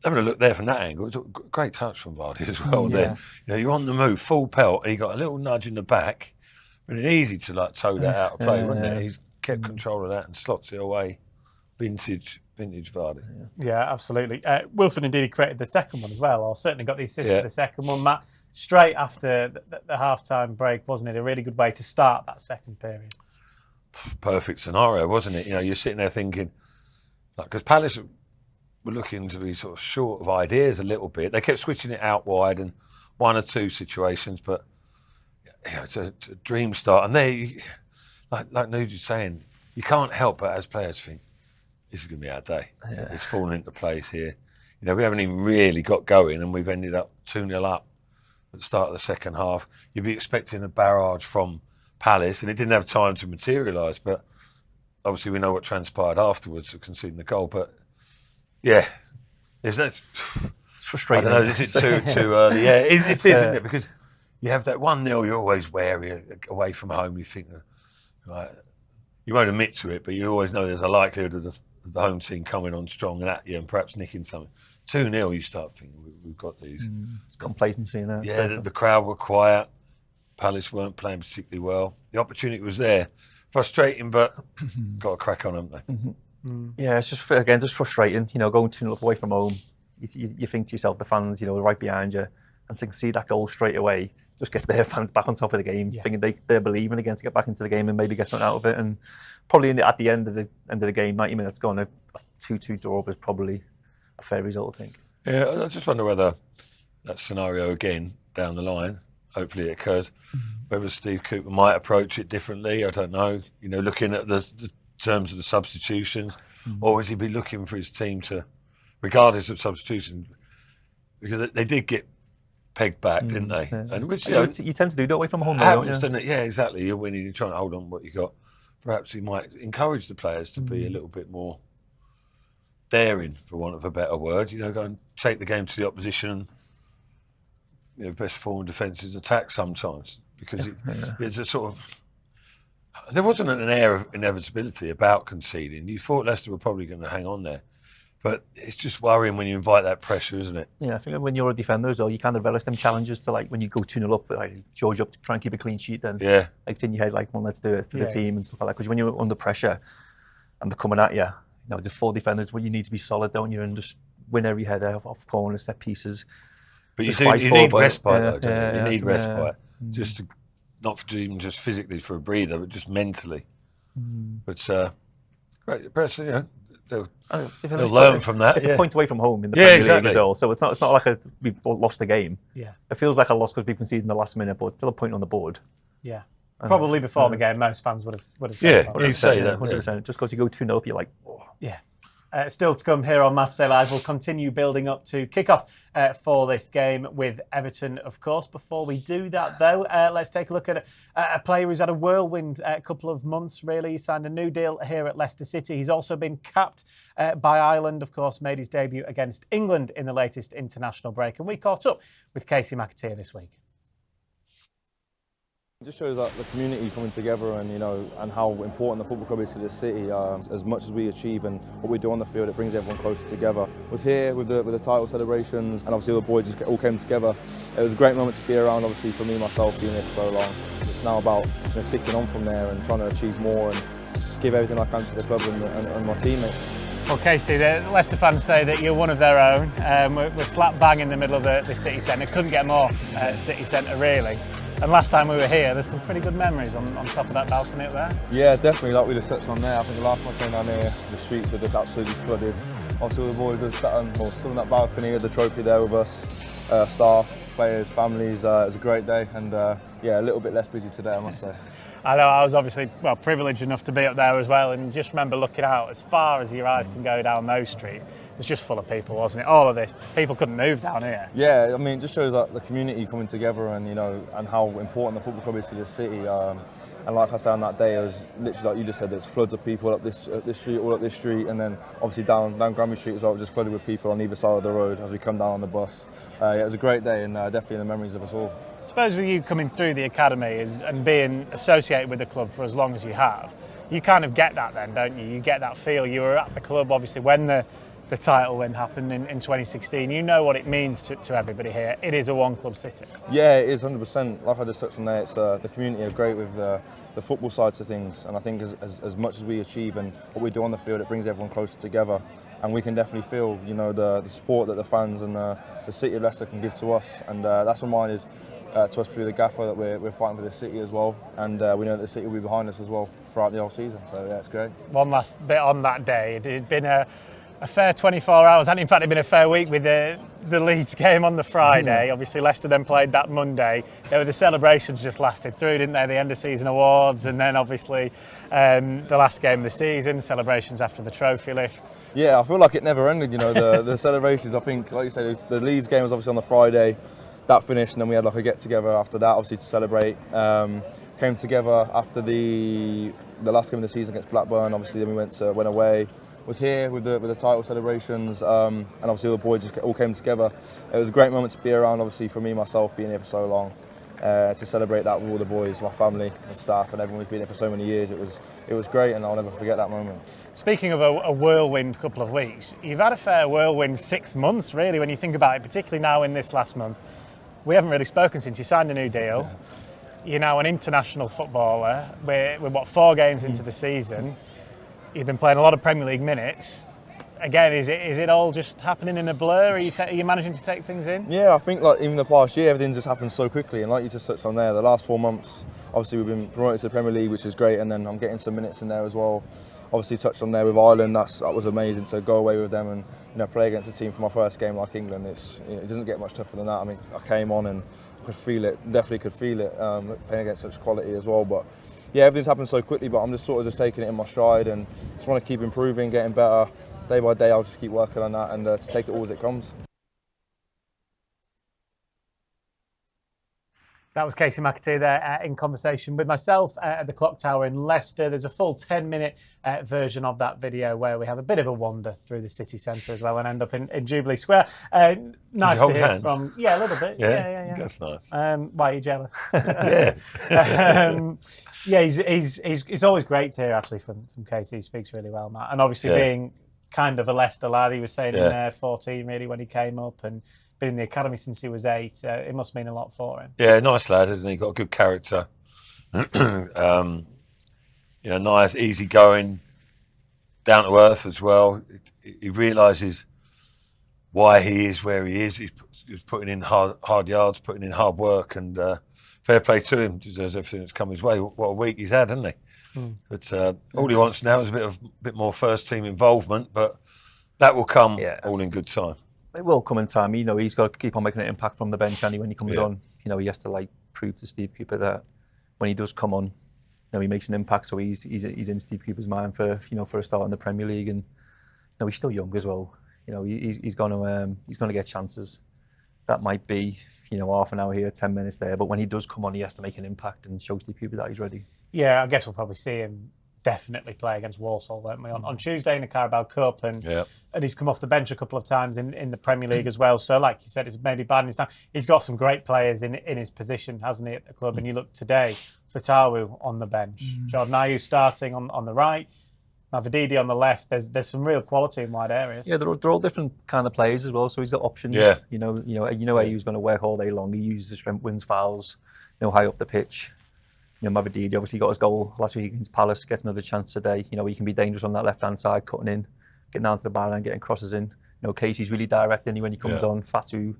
having a look there from that angle, it's a great touch from Vardy as well. Then you're on the move, full pelt, and he got a little nudge in the back. I mean, it's easy to toe that out of play, wouldn't it? He's kept control of that and slots it away. Vintage Vardy. Yeah, absolutely. Wilfred indeed created the second one as well, or certainly got the assist for the second one. Matt, straight after the half-time break, wasn't it? A really good way to start that second period. Perfect scenario, wasn't it? You're sitting there thinking, because Palace were looking to be sort of short of ideas a little bit. They kept switching it out wide in 1 or 2 situations, but it's a dream start. And they, like Nuge was saying, you can't help but as players think, this is going to be our day. Yeah. It's fallen into place here. We haven't even really got going, and we've ended up 2-0 up at the start of the second half. You'd be expecting a barrage from Palace, and it didn't have time to materialise. But obviously, we know what transpired afterwards of conceding the goal. But yeah, there's no. It's frustrating. I don't know. Is it too early? Yeah, it is, isn't it? Because you have that 1-0. You're always wary away from home. You think, right, you won't admit to it, but you always know there's a likelihood of the home team coming on strong and at you and perhaps nicking something. 2-0, you start thinking, we've got these. It's complacency in there. Yeah, the crowd were quiet. Palace weren't playing particularly well. The opportunity was there. Frustrating, but got to crack on, haven't they? Mm-hmm. Yeah, it's just frustrating. Going 2-0 up away from home, you think to yourself, the fans, right behind you, and to concede that goal straight away just gets their fans back on top of the game, thinking they're believing again to get back into the game and maybe get something out of it. And probably at the end of the game, 90 minutes gone, a 2-2 draw was probably a fair result, I think. Yeah, I just wonder whether that scenario again down the line, hopefully it occurs, whether Steve Cooper might approach it differently. I don't know. Looking at the terms of the substitutions, or is he be looking for his team to, regardless of substitutions, because they did get pegged back, didn't they? Yeah. And which you tend to do that away from home. Happens, doesn't it? Yeah, exactly. You're winning. You're trying to hold on what you got. Perhaps he might encourage the players to be a little bit more daring, for want of a better word. Go and take the game to the opposition. Best form of defence is attack sometimes, because it's a sort of. There wasn't an air of inevitability about conceding. You thought Leicester were probably going to hang on there. But it's just worrying when you invite that pressure, isn't it? Yeah, I think when you're a defender as well, you kind of relish them challenges to, like, when you go 2-0 up, like George up to try and keep a clean sheet, then it's in your head, like, well, let's do it for the team and stuff like that. Because when you're under pressure and they're coming at you, the 4 defenders, well, you need to be solid, don't you, and just win every header off corners, set pieces. But you need respite, though, don't you? You need respite, just to, not even just physically for a breather, but just mentally. But great, personally, they'll learn from that. It's a point away from home in the Premier League as well, so it's not like we've lost the game. Yeah, it feels like a loss because we've conceded in the last minute, but it's still a point on the board. Yeah, probably before the game, most fans would have said that. You say that, 100%. Just because you go 2-0 up, you're like, oh. Yeah. Still to come here on Matchday Live. We'll continue building up to kick-off for this game with Everton, of course. Before we do that, though, let's take a look at a player who's had a whirlwind couple of months, really. He signed a new deal here at Leicester City. He's also been capped by Ireland, of course, made his debut against England in the latest international break. And we caught up with Casey McAteer this week. It just shows that the community coming together and and how important the football club is to this city. As much as we achieve and what we do on the field, it brings everyone closer together. With here, with the title celebrations, and obviously the boys just all came together. It was a great moment to be around, obviously for me myself being here for so long. It's now about kicking on from there and trying to achieve more and give everything I can to the club and my teammates. Well, Casey, the Leicester fans say that you're one of their own. We're slap bang in the middle of the city centre. Couldn't get more city centre, really. And last time we were here, there's some pretty good memories on top of that balcony up there. Yeah, definitely, like we just touched on there. I think the last time I came down here, the streets were just absolutely flooded. Obviously, the boys were still on that balcony with the trophy there with us, staff, players, families. It was a great day, and yeah, a little bit less busy today, I must say. I know, I was obviously privileged enough to be up there as well, and just remember looking out as far as your eyes can go down those streets. It was just full of people, wasn't it? All of this, people couldn't move down here. Yeah, I mean, it just shows that the community coming together and and how important the football club is to this city. And like I said on that day, it was literally like you just said, there's floods of people up this street, all up this street, and then obviously down Granby Street as well, just flooded with people on either side of the road as we come down on the bus. Yeah, it was a great day and definitely in the memories of us all. I suppose with you coming through the academy and being associated with the club for as long as you have, you kind of get that then, don't you? You get that feel. You were at the club, obviously, when the title win happened in 2016. You know what it means to everybody here. It is a one-club city. Yeah, it is 100%. Like I just touched on there, it's the community are great with the football sides of things, and I think as much as we achieve and what we do on the field, it brings everyone closer together. And we can definitely feel, the support that the fans and the city of Leicester can give to us, and that's reminded to us through the gaffer that we're fighting for the city as well, and we know that the city will be behind us as well throughout the whole season. So yeah, it's great. One last bit on that day. It had been a a fair 24 hours, and in fact, it'd been a fair week with the Leeds game on the Friday. Obviously, Leicester then played that Monday. The celebrations just lasted through, didn't they? The end of season awards, and then obviously the last game of the season, celebrations after the trophy lift. Yeah, I feel like it never ended. You know, the celebrations. I think, like you say, the Leeds game was obviously on the Friday. That finished, and then we had like a get together after that, obviously to celebrate. Came together after the last game of the season against Blackburn. Obviously, then we went away. Was here with the title celebrations, and obviously all the boys just all came together. It was a great moment to be around. Obviously, for me myself, being here for so long, to celebrate that with all the boys, my family and staff, and everyone who's been here for so many years. It was great, and I'll never forget that moment. Speaking of a whirlwind couple of weeks, you've had a fair whirlwind 6 months, really, when you think about it. Particularly now in this last month, we haven't really spoken since you signed a new deal. Yeah. You're now an international footballer. We're what, 4 games into the season. You've been playing a lot of Premier League minutes. Again, is it all just happening in a blur? Are you managing to take things in? Yeah, I think like even the past year, everything just happened so quickly. And like you just touched on there, the last 4 months, obviously we've been promoted to the Premier League, which is great. And then I'm getting some minutes in there as well. Obviously touched on there with Ireland. That was amazing to go away with them and play against a team for my first game like England. It doesn't get much tougher than that. I mean, I came on and I could feel it. Definitely could feel it playing against such quality as well. But yeah, everything's happened so quickly. But I'm just sort of just taking it in my stride and just want to keep improving, getting better day by day. I'll just keep working on that and to take it all as it comes. That was Casey McAtee there in conversation with myself at the Clock Tower in Leicester. There's a full 10-minute version of that video where we have a bit of a wander through the city centre as well and end up in Jubilee Square. Nice to hear from... Yeah, a little bit. Yeah. That's nice. Why are you jealous? Yeah. Yeah, he's always great to hear, actually, from Casey. He speaks really well, Matt. And obviously being kind of a Leicester lad, he was saying in 14, really, when he came up, and been in the academy since he was 8. It must mean a lot for him. Yeah, nice lad, isn't he? Got a good character. Nice, easy going, down to earth as well. He realises why he is where he is. He's putting in hard yards, putting in hard work, and fair play to him. Deserves everything that's come his way. What a week he's had, hasn't he? But all he wants now is a bit more first team involvement, but that will come all in good time. It will come in time. He's got to keep on making an impact from the bench, and when he comes on, he has to prove to Steve Cooper that when he does come on, he makes an impact. So he's in Steve Cooper's mind for a start in the Premier League, and he's still young as well. He's going to get chances. That might be half an hour here, 10 minutes there, but when he does come on, he has to make an impact and show Steve Cooper that he's ready. Yeah, I guess we'll probably see him definitely play against Walsall, won't we, on Tuesday in the Carabao Cup, and he's come off the bench a couple of times in the Premier League as well. So, like you said, it's maybe bad in his time. He's got some great players in his position, hasn't he, at the club? And you look today, Fatawu on the bench, Jordan Ayew starting on the right, Mavididi on the left. There's some real quality in wide areas. Yeah, they're all different kind of players as well. So he's got options. Yeah. Ayew's going to work all day long. He uses his strength, wins fouls, high up the pitch. Mavididi obviously got his goal last week against Palace, gets another chance today. He can be dangerous on that left-hand side, cutting in, getting down to the byline, getting crosses in. Casey's really direct when he comes on. Fatu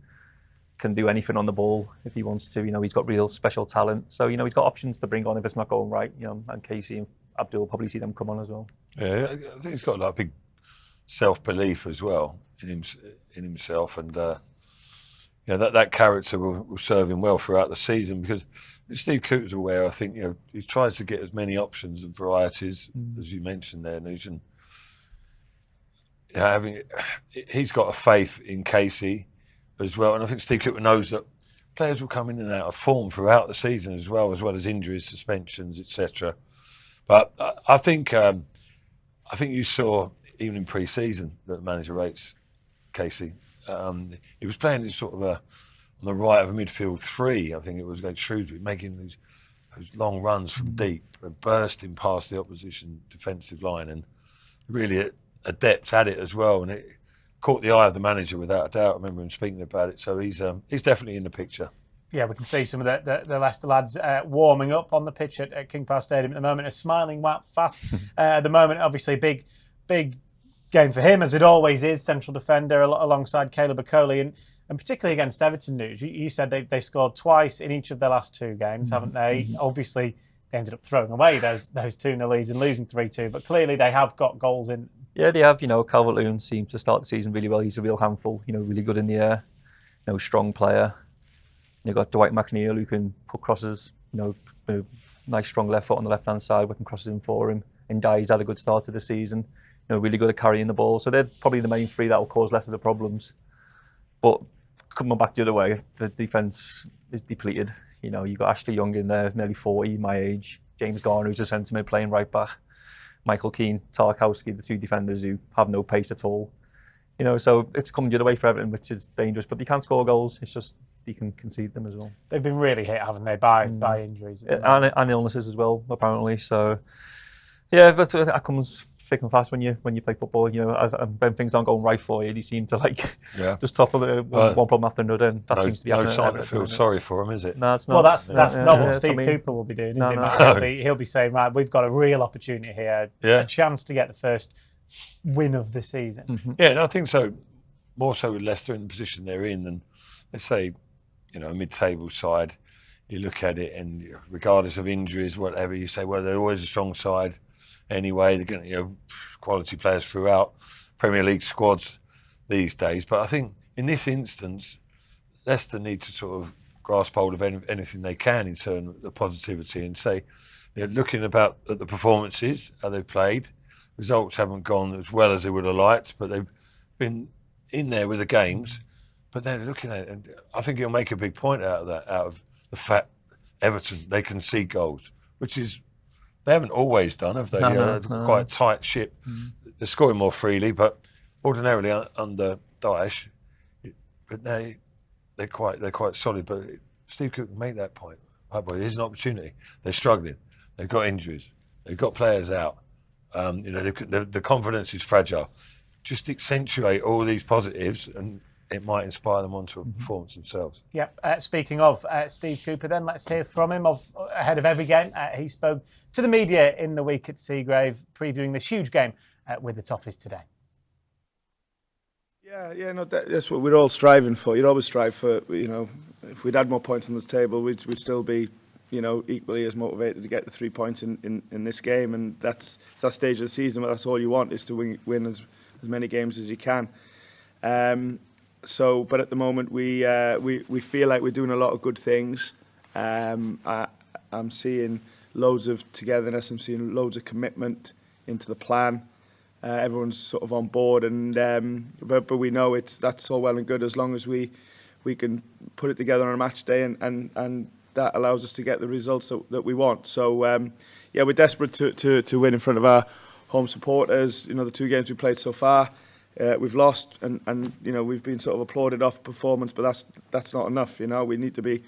can do anything on the ball if he wants to. He's got real special talent. So, he's got options to bring on if it's not going right. And Casey and Abdul will probably see them come on as well. Yeah, I think he's got a big self-belief as well in himself, and that character will serve him well throughout the season, because Steve Cooper's aware, I think, he tries to get as many options and varieties as you mentioned there, Nugent. He's got a faith in Casey as well, and I think Steve Cooper knows that players will come in and out of form throughout the season as well as injuries, suspensions, etc. But I think you saw even in pre-season that the manager rates Casey. He was playing this sort of on the right of a midfield 3. I think it was against Shrewsbury, making those long runs from deep and bursting past the opposition defensive line, and really adept at it as well. And it caught the eye of the manager without a doubt. I remember him speaking about it. So he's definitely in the picture. Yeah, we can see some of the Leicester lads warming up on the pitch at King Power Stadium at the moment. A smiling fast at the moment. Obviously, big game for him, as it always is, central defender alongside Caleb Okoli, and particularly against Everton. News. You said they scored twice in each of their last 2 games, haven't they? Obviously, they ended up throwing away those 2-0 leads and losing 3-2, but clearly they have got goals in Yeah, they have. Calvert-Lewin seems to start the season really well. He's a real handful. Really good in the air. Strong player. You've got Dwight McNeil who can put crosses. A nice strong left foot on the left-hand side. We can cross in for him. And Dye's had a good start to the season. Really good at carrying the ball. So they're probably the main three that will cause less of the problems. But coming back the other way, the defence is depleted. You've got Ashley Young in there, nearly 40, my age. James Garner, who's a centre mid playing right back. Michael Keane, Tarkowski, the two defenders who have no pace at all. So it's coming the other way for Everton, which is dangerous. But they can score goals. It's just they can concede them as well. They've been really hit, haven't they, by injuries and illnesses as well, apparently. So yeah, but that comes thick and fast when you play football. When things aren't going right for you, you seem to just topple one problem after another. And that seems to be happening. No time to feel sorry for him, is it? No, it's not. Well, that's not what Steve Cooper will be doing, is it, No. Matt? He'll be saying, right, we've got a real opportunity here, a chance to get the first win of the season. Mm-hmm. Yeah, and I think so. More so with Leicester in the position they're in than, let's say, a mid-table side. You look at it, and regardless of injuries, whatever, you say, well, they're always a strong side. Anyway, they're going quality players throughout Premier League squads these days. But I think in this instance, Leicester need to sort of grasp hold of anything they can in terms of the positivity and say, looking at the performances, how they've played, results haven't gone as well as they would have liked, but they've been in there with the games. But they're looking at it, and I think he'll make a big point out of that, out of the fact Everton, they concede goals, which is, they haven't always done, have they? No. Quite a tight ship. They're scoring more freely, but ordinarily under Daesh, but they're quite solid. But Steve Cook can make that point. Oh boy, here's an opportunity. They're struggling. They've got injuries. They've got players out. The confidence is fragile. Just accentuate all these positives, and it might inspire them onto a performance themselves. Yep. Speaking of Steve Cooper, then let's hear from him ahead of every game. He spoke to the media in the week at Seagrave, previewing this huge game with the Toffees today. Yeah, no, that's what we're all striving for. You'd always strive for, if we'd had more points on the table, we'd still be, equally as motivated to get the 3 points in this game. And it's that stage of the season, but that's all you want, is to win as many games as you can. But at the moment, we feel like we're doing a lot of good things. I'm seeing loads of togetherness. I'm seeing loads of commitment into the plan. Everyone's sort of on board, but we know that's all well and good as long as we can put it together on a match day, and that allows us to get the results that we want. So we're desperate to win in front of our home supporters. The 2 games we played so far. We've lost, and we've been sort of applauded off performance, but that's not enough. We need to be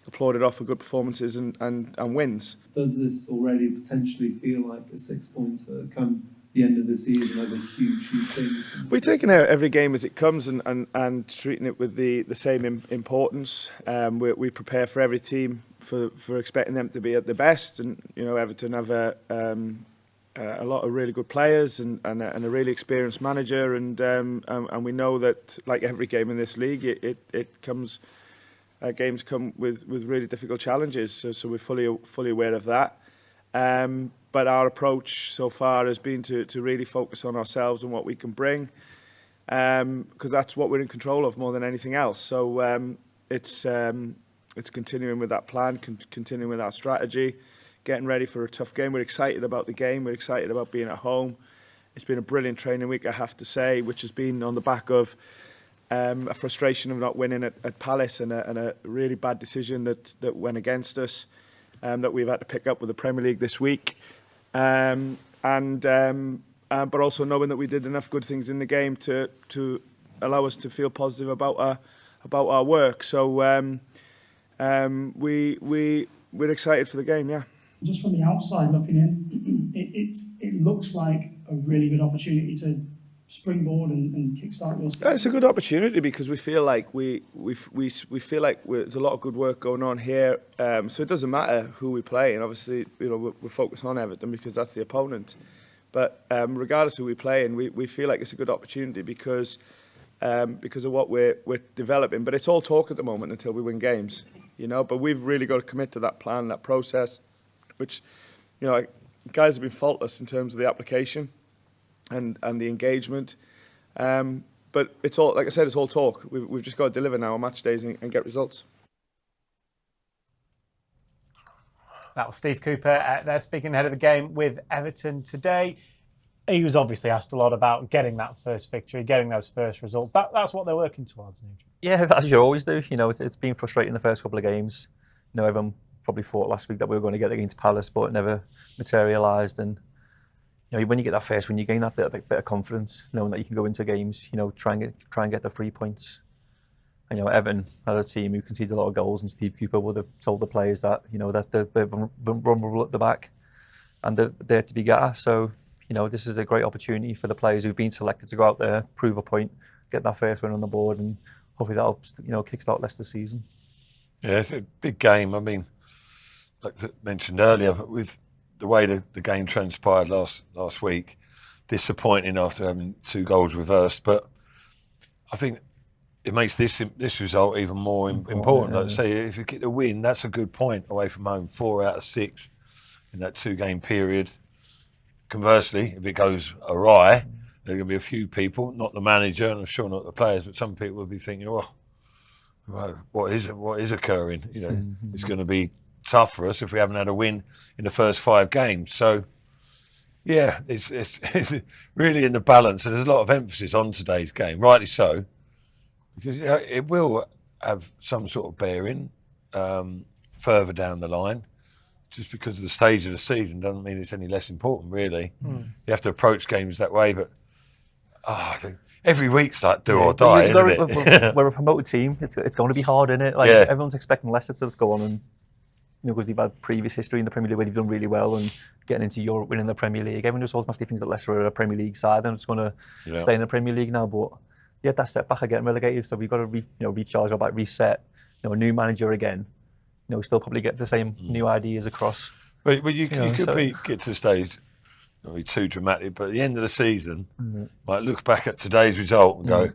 applauded off for good performances and wins. Does this already potentially feel like a 6-pointer come the end of the season as a huge thing? We're taking out every game as it comes and treating it with the same importance. We prepare for every team for expecting them to be at their best, and Everton have a lot of really good players and a really experienced manager, and we know that, like every game in this league, it comes. Games come with really difficult challenges, so we're fully aware of that. But our approach so far has been to really focus on ourselves and what we can bring, because that's what we're in control of more than anything else. So it's continuing with that plan, continuing with our strategy, getting ready for a tough game. We're excited about the game. We're excited about being at home. It's been a brilliant training week, I have to say, which has been on the back of a frustration of not winning at Palace and a really bad decision that went against us, that we've had to pick up with the Premier League this week. But also knowing that we did enough good things in the game to allow us to feel positive about our work. So we're excited for the game, yeah. Just from the outside looking in, it looks like a really good opportunity to springboard and kickstart your season. It's a good opportunity because we feel like we feel like there's a lot of good work going on here. So it doesn't matter who we play, and obviously we're focused on Everton because that's the opponent. But regardless of who we play, and we feel like it's a good opportunity because of what we're developing. But it's all talk at the moment until we win games, But we've really got to commit to that plan, that process, which guys have been faultless in terms of the application. and the engagement. But it's all, like I said, it's all talk. We've just got to deliver now on match days and get results. That was Steve Cooper there speaking ahead of the game with Everton today. He was obviously asked a lot about getting that first victory, getting those first results. That's what they're working towards. Yeah, as you always do. You know, it's been frustrating the first couple of games. You know, everyone probably thought last week that we were going to get against Palace, but it never materialised. And you know, when you get that first win, you gain that bit of confidence, knowing that you can go into games. You know, try and get the 3 points. And, you know, Everton had a team who conceded a lot of goals, and Steve Cooper would have told the players that, you know, that they're vulnerable at the back and they're there to be got. So, you know, this is a great opportunity for the players who've been selected to go out there, prove a point, get that first win on the board, and hopefully that'll, you know, kickstart Leicester's season. Yeah, it's a big game. I mean, like I mentioned earlier, but with the way the game transpired last week, disappointing after having 2 goals reversed. But I think it makes this result even more important. Like I say, if you get the win, that's a good point away from home. 4 out of 6 in that 2-game period. Conversely, if it goes awry, there are going to be a few people, not the manager, and I'm sure not the players, but some people will be thinking, "Oh, what is occurring?" You know, it's going to be tough for us if we haven't had a win in the first 5 games. So, yeah, it's really in the balance, and there's a lot of emphasis on today's game, rightly so, because, you know, it will have some sort of bearing further down the line. Just because of the stage of the season doesn't mean it's any less important, really. You have to approach games that way, but I think every week's like do or die, isn't it? We're a promoted team. It's going to be hard, isn't it? Like, everyone's expecting Leicester to just go on and, you know, because they've had previous history in the Premier League where they've done really well and getting into Europe, winning the Premier League. Everyone just automatically thinks that Leicester are a Premier League side and it's going to stay in the Premier League now. But yeah, that setback of getting relegated, so we've got to recharge our back, reset. You know, a new manager again. You know, we still probably get the same new ideas across. But you could get to the stage, not be too dramatic, but at the end of the season, might look back at today's result and go,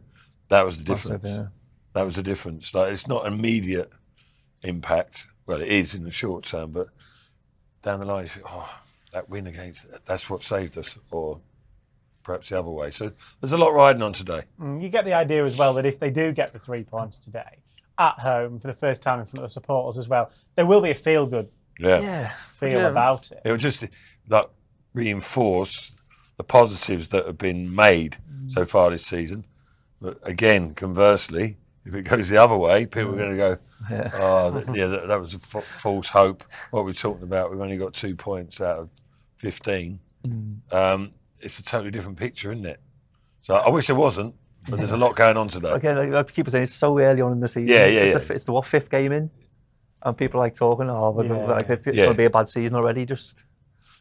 "That was the difference." That was the difference. Like, it's not immediate impact. Well, it is in the short term, but down the line, you think, "Oh, that win that's what saved us," or perhaps the other way. So there's a lot riding on today. You get the idea as well that if they do get the 3 points today, at home for the first time in front of the supporters as well, there will be a feel-good feel about it. It will just like reinforce the positives that have been made so far this season. But again, conversely, if it goes the other way, people are going to go, that was a false hope. What we're talking about, we've only got 2 points out of 15. It's a totally different picture, isn't it? So I wish there wasn't. But there's a lot going on today. Okay, like people saying it's so early on in the season. It's the 5th game in, and people are like talking, it's going to be a bad season already.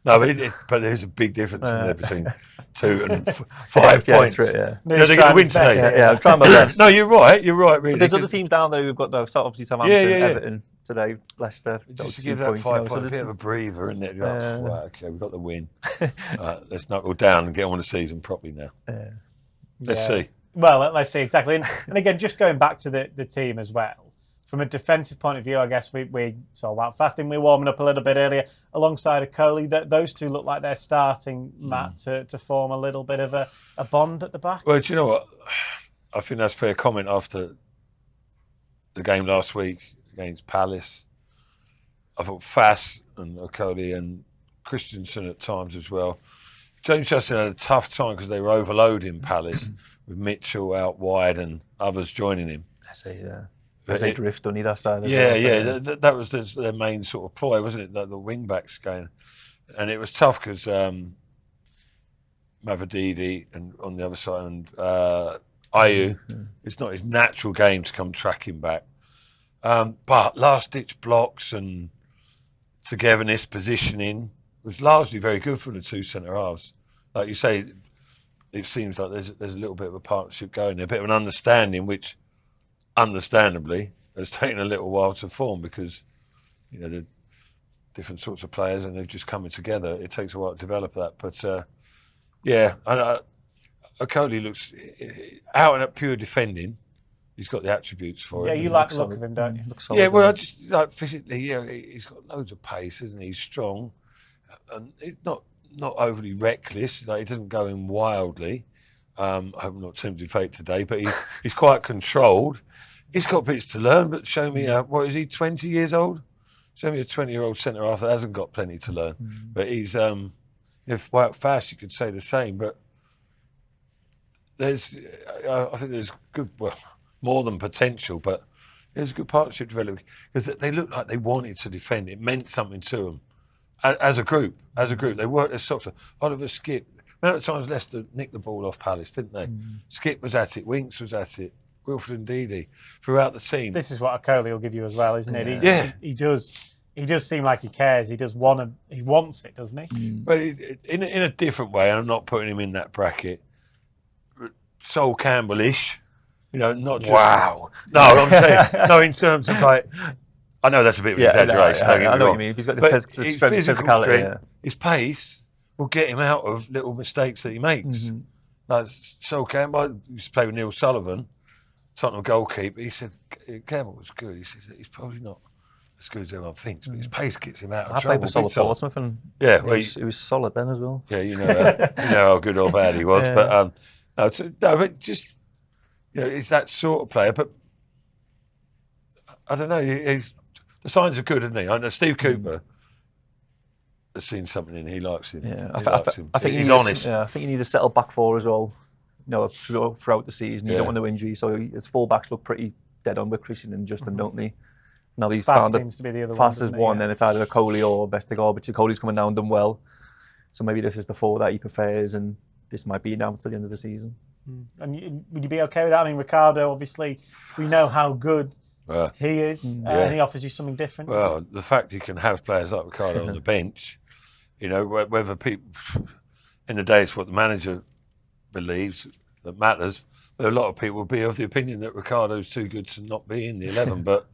No, but there's a big difference in there between 2 and 5 points. Right, they're going to win today. I'm trying my best. No, you're right. Really. But there's other teams down there who've got obviously Southampton, Everton today, Leicester. Just to give that 5 points, a bit of a breather, isn't it? Right, okay, we've got the win. Let's knuckle down and get on with the season properly now. Let's see. Well, let's see, exactly. And again, just going back to the team as well, from a defensive point of view, I guess we saw Wout Fasting, we were warming up a little bit earlier, alongside of Coley. Those two look like they're starting, Matt, to form a little bit of a bond at the back. Well, do you know what? I think that's a fair comment after the game last week against Palace. I thought Fass and Coley and Christensen at times as well. James Justin had a tough time because they were overloading Palace. With Mitchell out wide and others joining him. There's a drift on either side. That was their main sort of ploy, wasn't it? The wing backs going, and it was tough because Mavididi and on the other side and Ayew. It's not his natural game to come tracking back, but last ditch blocks and togetherness, positioning was largely very good for the 2 centre halves. Like you say. It seems like there's a little bit of a partnership going there, a bit of an understanding, which, understandably, has taken a little while to form because, you know, the different sorts of players and they're just coming together. It takes a while to develop that, but Coley looks out and out pure defending. He's got the attributes for it. Yeah, you like the look of him, don't you? Yeah, well, I just like physically. Yeah, he's got loads of pace, isn't he? He's strong, and it's not not overly reckless. Like, he doesn't go in wildly. I hope I'm not tempting fate today, but he's quite controlled. He's got bits to learn, but show me, what is he, 20 years old? Show me a 20-year-old centre-half that hasn't got plenty to learn. But he's, if fast, you could say the same, but I think there's good, well, more than potential, but there's a good partnership developing, because they looked like they wanted to defend. It meant something to them. As a group, they worked their socks off. Oliver Skipp, the amount of times Leicester nicked the ball off Palace, didn't they? Skipp was at it, Winks was at it, Wilfred Ndidi, throughout the team. This is what Okoli will give you as well, isn't it? Yeah. He does seem like he cares. He wants it, doesn't he? But in a different way, and I'm not putting him in that bracket. Sol Campbell-ish, not just. Wow. No, I'm saying, no, in terms of like, I know that's a bit of an exaggeration. I know what you mean. He's got the physicality. His pace will get him out of little mistakes that he makes. Like Sol Campbell, I used to play with Neil Sullivan, Tottenham goalkeeper. He said Campbell was good. He said he's probably not as good as everyone thinks, but his pace gets him out of trouble. I played with solid Portsmouth, and he was solid then as well. Yeah, you know how good or bad he was. Yeah. But but just he's that sort of player. But I don't know. The signs are good, isn't he? I know Steve Cooper has seen something in. He likes him. Yeah, I think he's honest. I think you need to settle back four as well. Throughout the season, you don't want no injury. So his full-backs look pretty dead on with Christian and Justin, don't they? Now he's Fast seems to be the other Fast one. Is one, then it's either Okoli or Vestergaard, but Okoli's coming down and done well. So maybe this is the four that he prefers, and this might be now until the end of the season. And would you be okay with that? I mean, Ricardo, obviously, we know how good he is, and he offers you something different. Well, the fact you can have players like Ricardo on the bench, whether people, in the day, it's what the manager believes that matters. But a lot of people will be of the opinion that Ricardo's too good to not be in the 11. But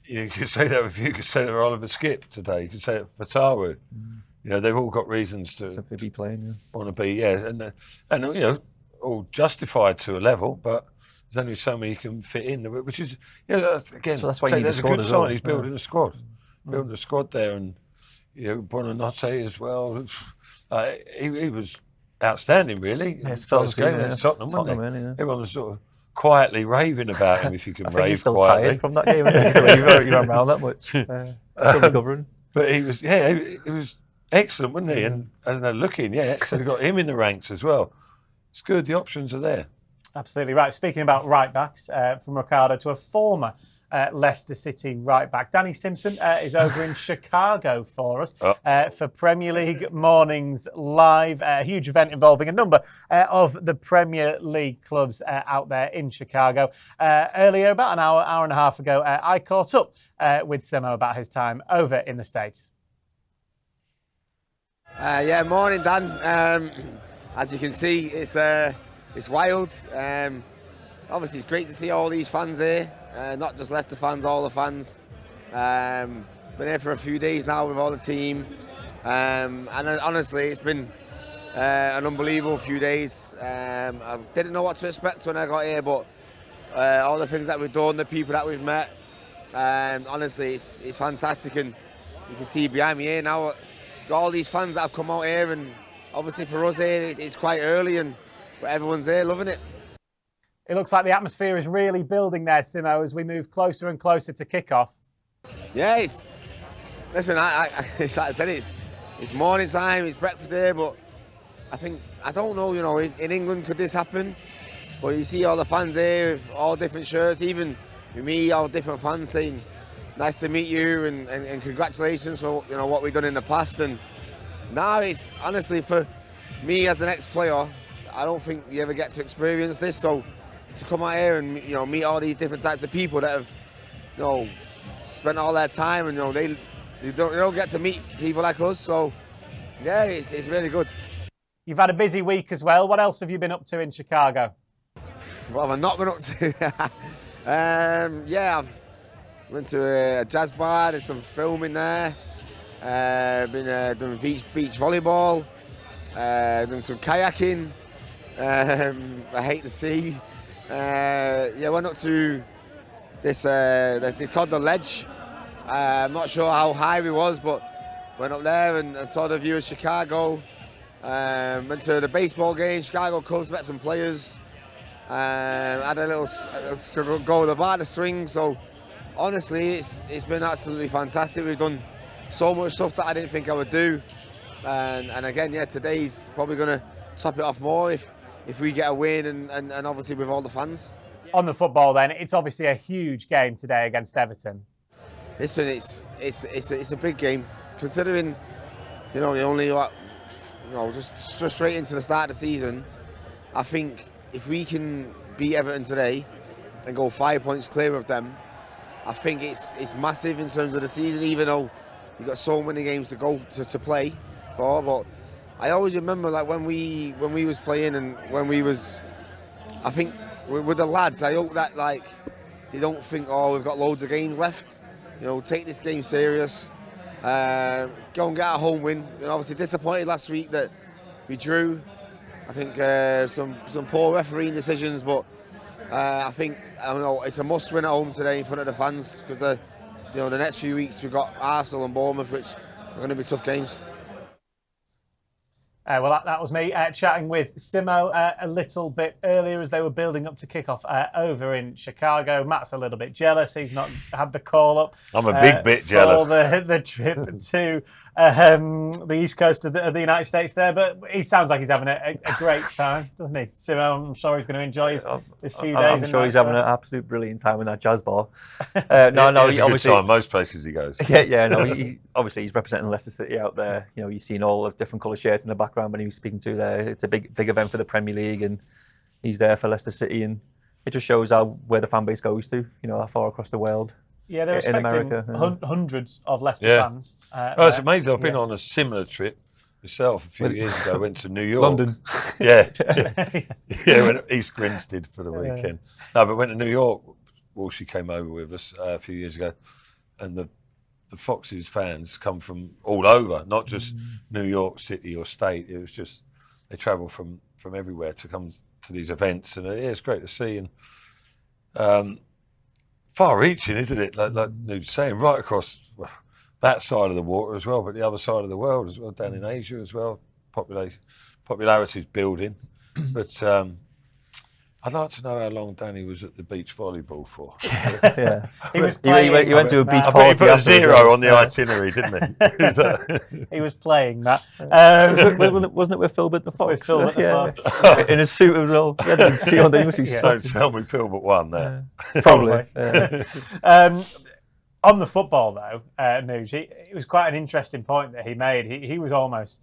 you could say that with you could say that for Oliver Skipp today. You could say it for Taru. They've all got reasons to be playing. Want to be, and all justified to a level. But there's only so many you can fit in, which is again. So that's why you need that's the a squad good as sign. well. He's building a squad, building a squad there, and Buonanotte as well. He was outstanding, really. Yeah, first game against Tottenham, wasn't he? Yeah. Everyone was sort of quietly raving about him, if you can I think rave he's still quietly. Tired from that game. You ran around that much. Still recovering. But he was excellent, wasn't he? And as they're looking, so they've got him in the ranks as well. It's good. The options are there. Absolutely right. Speaking about right backs, from Ricardo to a former Leicester City right back, Danny Simpson is over in Chicago for us for Premier League Mornings Live, a huge event involving a number of the Premier League clubs out there in Chicago. Earlier, about an hour and a half ago, I caught up with Simo about his time over in the States. Morning, Dan. As you can see, it's wild. Obviously, it's great to see all these fans here, not just Leicester fans, all the fans. Been here for a few days now with all the team, and honestly, it's been an unbelievable few days. I didn't know what to expect when I got here, but all the things that we've done, the people that we've met, honestly, it's fantastic. And you can see behind me here now, got all these fans that have come out here, and obviously for us here, it's quite early, but everyone's here loving it. It looks like the atmosphere is really building there, Simo, as we move closer and closer to kick-off. Yeah, listen, it's like I said, it's morning time, it's breakfast here, but I don't know, in England could this happen? But you see all the fans here with all different shirts, even with me, all different fans saying, nice to meet you and congratulations for what we've done in the past. And now it's honestly, for me as an ex-player, I don't think you ever get to experience this. So to come out here and meet all these different types of people that have spent all their time, and they don't get to meet people like us. So yeah, it's really good. You've had a busy week as well. What else have you been up to in Chicago? What have I not been up to? I've went to a jazz bar. There's some filming there. Been done beach volleyball. Done some kayaking. I hate the sea. Went up to this. They called the Ledge. I'm not sure how high we was, but Went up there and saw the view of Chicago. Went to the baseball game, Chicago Cubs, met some players. Had a little go with the bar, the swing. So honestly, it's been absolutely fantastic. We've done so much stuff that I didn't think I would do. And again, yeah, today's probably going to top it off more if we get a win and obviously with all the fans. On the football then, it's obviously a huge game today against Everton. Listen, it's a big game, considering, you know, only just straight into the start of the season. I think if we can beat Everton today and go 5 points clear of them, I think it's massive in terms of the season, even though you've got so many games to go to play for. But I always remember, like, when we was playing and when we was, I think with the lads, I hope that, like, they don't think, oh, we've got loads of games left. You know, take this game serious. Go and get a home win. And obviously disappointed last week that we drew. I think some poor refereeing decisions, but I think, I don't know, it's a must win at home today in front of the fans, because you know, the next few weeks we've got Arsenal and Bournemouth, which are going to be tough games. Well, that was me chatting with Simo a little bit earlier as they were building up to kick-off over in Chicago. Matt's a little bit jealous. He's not had the call-up. I'm a big bit jealous. For the trip to the east coast of the United States there. But he sounds like he's having a great time, doesn't he? Simo, I'm sure he's going to enjoy his few days. I'm sure he's having an absolute brilliant time in that jazz bar. It's a good time most places he goes. Obviously he's representing Leicester City out there. You know, you've seen all the different colour shirts in the background when he was speaking to there. It's a big event for the Premier League, and he's there for Leicester City, and it just shows where the fan base goes to, you know, how far across the world. Yeah, they're expecting America, hundreds of Leicester fans. It's amazing. I've been on a similar trip myself a few years ago. I went to New York. London. Went East Grinstead for the weekend. No, but went to New York. Walshy came over with us a few years ago, and the Foxes fans come from all over, not just New York City or state. It was just, they travel from everywhere to come to these events, and it's great to see. And far-reaching, isn't it? Like Nude was saying, right across that side of the water as well, but the other side of the world as well, down in Asia as well. Popularity is building, but I'd like to know how long Danny was at the beach volleyball for. He was playing. He went to a beach I party. bet he put a 0 on the itinerary, didn't he? He was playing that. Wasn't it with Philbert the Fox? With Philbert the Fox. In a suit as well. He had a suit on, he must be Don't tell me Philbert won there. Probably. On the football, though, Nuge, it was quite an interesting point that he made. He was almost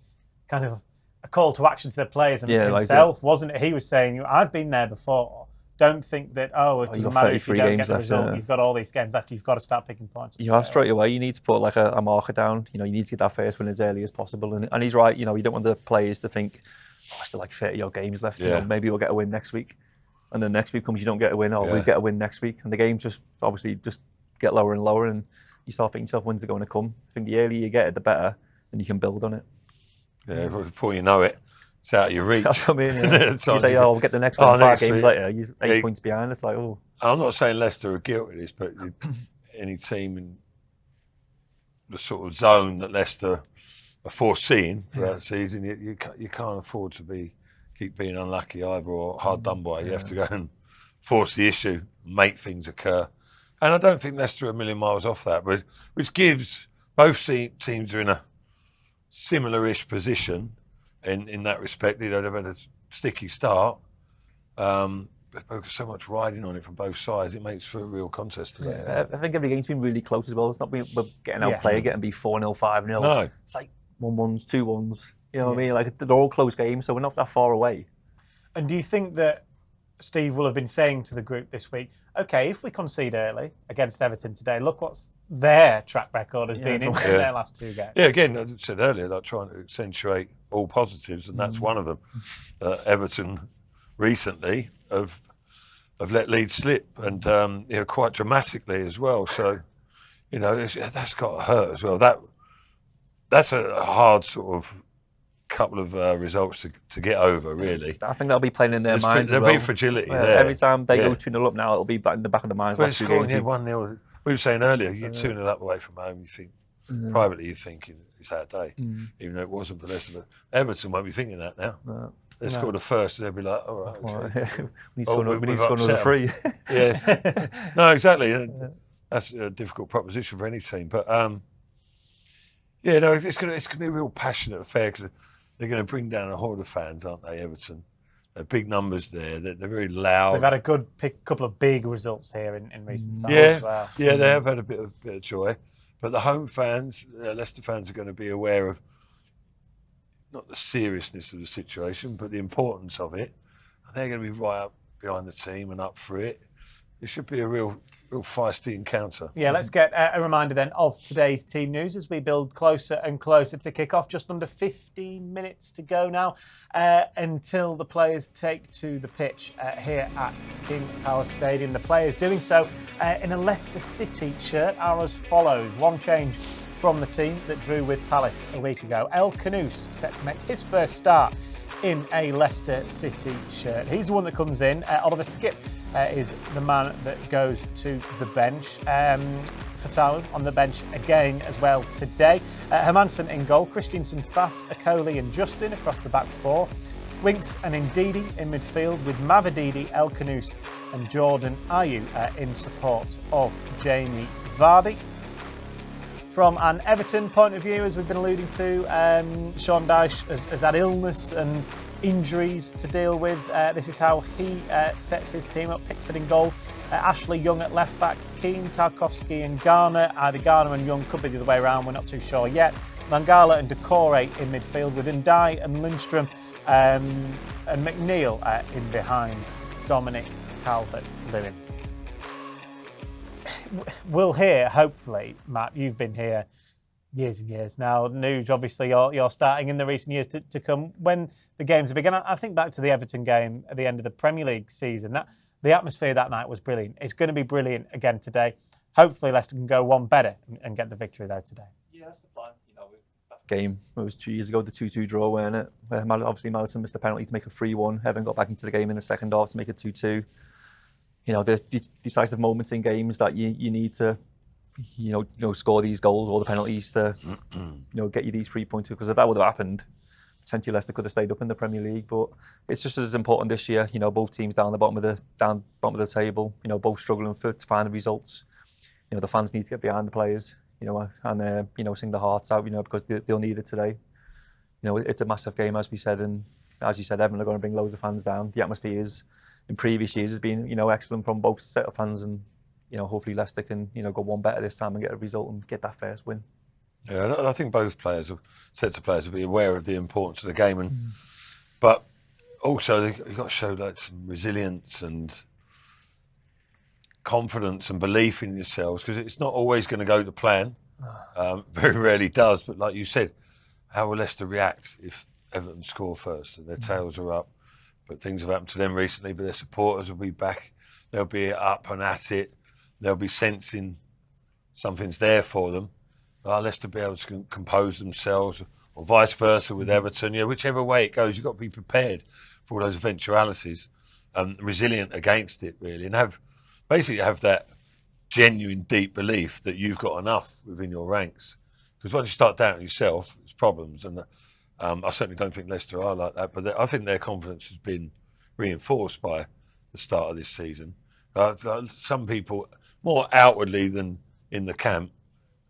kind of a call to action to the players and himself, wasn't it? He was saying, I've been there before. Don't think that, it doesn't matter if you don't get the result. You've got all these games left. You've got to start picking points. You have straight away. You need to put like a marker down. You know, you need to get that first win as early as possible. And he's right. You know, you don't want the players to think, I still like 30 odd games left. You know, maybe we'll get a win next week. And then next week comes, you don't get a win. We get a win next week. And the games just obviously just get lower and lower. And you start thinking to yourself, when's it going to come? I think the earlier you get it, the better. And you can build on it. Yeah, before you know it, it's out of your reach. That's what I mean. Yeah. You say, we'll get the next one 5 games later. You're 8 points behind. It's like, I'm not saying Leicester are guilty of this, but any team in the sort of zone that Leicester are foreseeing throughout the season, you can't afford to keep being unlucky either or hard done by. You have to go and force the issue, make things occur. And I don't think Leicester are a million miles off that, but which gives both teams are in a similar-ish position in that respect. You know, they've had a sticky start. They've got so much riding on it from both sides. It makes for a real contest today. I think every game's been really close as well. It's not we're getting outplayed, getting beat 4-0, 5-0. No. It's like 1-1s, 2-1s. You know what I mean? Like, they're all close games, so we're not that far away. And do you think that Steve will have been saying to the group this week, okay, if we concede early against Everton today, look what's their track record has been in their last 2 games. Yeah, again, as I said earlier, like trying to accentuate all positives, and that's one of them. Everton recently have let Leeds slip, and quite dramatically as well. So, that's got to hurt as well. That's a hard sort of couple of results to get over, really. I think that'll be playing in their minds. There'll be fragility there. Every time they go 2-0 up now, it'll be back in the back of the minds. But it's scoring 1-0. We were saying earlier, you're 2-0 up away from home, you think, privately you're thinking it's our day, even though it wasn't for Leicester. But Everton won't be thinking that now. No. They scored the first, and they'll be like, all right, okay. we need to score another 3. Yeah, no, exactly. That's a difficult proposition for any team. But yeah, no, it's gonna be a real passionate affair because they're going to bring down a horde of fans, aren't they, Everton? Big numbers there. They're very loud. They've had a good couple of big results here in recent times as well. Yeah, they have had a bit of joy. But the home fans, Leicester fans, are going to be aware of not the seriousness of the situation, but the importance of it. And they're going to be right up behind the team and up for it. It should be a real feisty encounter. Yeah, let's get a reminder then of today's team news as we build closer and closer to kick-off. Just under 15 minutes to go now until the players take to the pitch here at King Power Stadium. The players doing so in a Leicester City shirt are as follows. One change from the team that drew with Palace a week ago. El Khanous set to make his first start in a Leicester City shirt. He's the one that comes in. Oliver Skipp is the man that goes to the bench. Fatawu on the bench again as well today. Hermansen in goal, Christensen, Fass, Akoli and Justin across the back four. Winks and Ndidi in midfield with Mavididi, El Khanous and Jordan Ayew in support of Jamie Vardy. From an Everton point of view, as we've been alluding to, Sean Dyche has had illness and injuries to deal with. This is how he sets his team up. Pickford in goal, Ashley Young at left back, Keane, Tarkowski and Garner. Either Garner and Young, could be the other way around, we're not too sure yet. Mangala and Decore in midfield with Ndai and Lundstrom and McNeil in behind Dominic Calvert-Lewin. We'll hear, hopefully, Matt, you've been here years and years now. Nuge, obviously, you're starting in the recent years to come. When the games are begun, I think back to the Everton game at the end of the Premier League season. The atmosphere that night was brilliant. It's going to be brilliant again today. Hopefully, Leicester can go one better and get the victory there today. Yeah, that's the plan. That game, it was 2 years ago, the 2-2 draw, weren't it? Where obviously Maddison missed a penalty to make a 3-1. Everton got back into the game in the second half to make it 2-2. The decisive moments in games that you need to, score these goals or the penalties to, get you these 3 points. Because if that would have happened, potentially Leicester could have stayed up in the Premier League. But it's just as important this year. Both teams down the bottom of the table. Both struggling to find the results. The fans need to get behind the players. And sing their hearts out. Because they'll need it today. It's a massive game, as we said, and as you said, Everton are going to bring loads of fans down. The atmosphere is, in previous years, has been excellent from both set of fans, and hopefully Leicester can go one better this time and get a result and get that first win. Yeah, I think both sets of players will be aware of the importance of the game, but also you've got to show some resilience and confidence and belief in yourselves, because it's not always going to go to plan. Very rarely does, but like you said, how will Leicester react if Everton score first and their tails are up? But things have happened to them recently, but their supporters will be back. They'll be up and at it. They'll be sensing something's there for them. Leicester be able to compose themselves, or vice versa with Everton. Whichever way it goes, you've got to be prepared for all those eventualities, resilient against it, really, and have that genuine, deep belief that you've got enough within your ranks. Because once you start doubting yourself, it's problems. And I certainly don't think Leicester are like that, but I think their confidence has been reinforced by the start of this season. Some people, more outwardly than in the camp,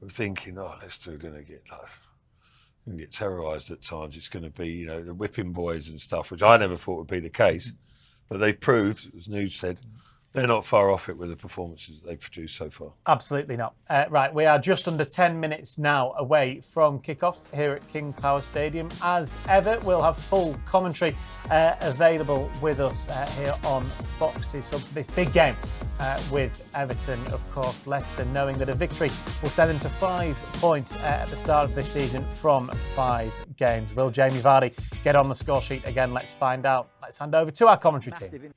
are thinking, Leicester are going to get terrorised at times. It's going to be, the whipping boys and stuff, which I never thought would be the case. But they've proved, as Nuge said, they're not far off it with the performances that they've produced so far. Absolutely not. Right, we are just under 10 minutes now away from kickoff here at King Power Stadium. As ever, we'll have full commentary available with us here on Fox's Hub for this big game with Everton, of course. Leicester, knowing that a victory will send them to 5 points at the start of this season from 5 games. Will Jamie Vardy get on the score sheet again? Let's find out. Let's hand over to our commentary team.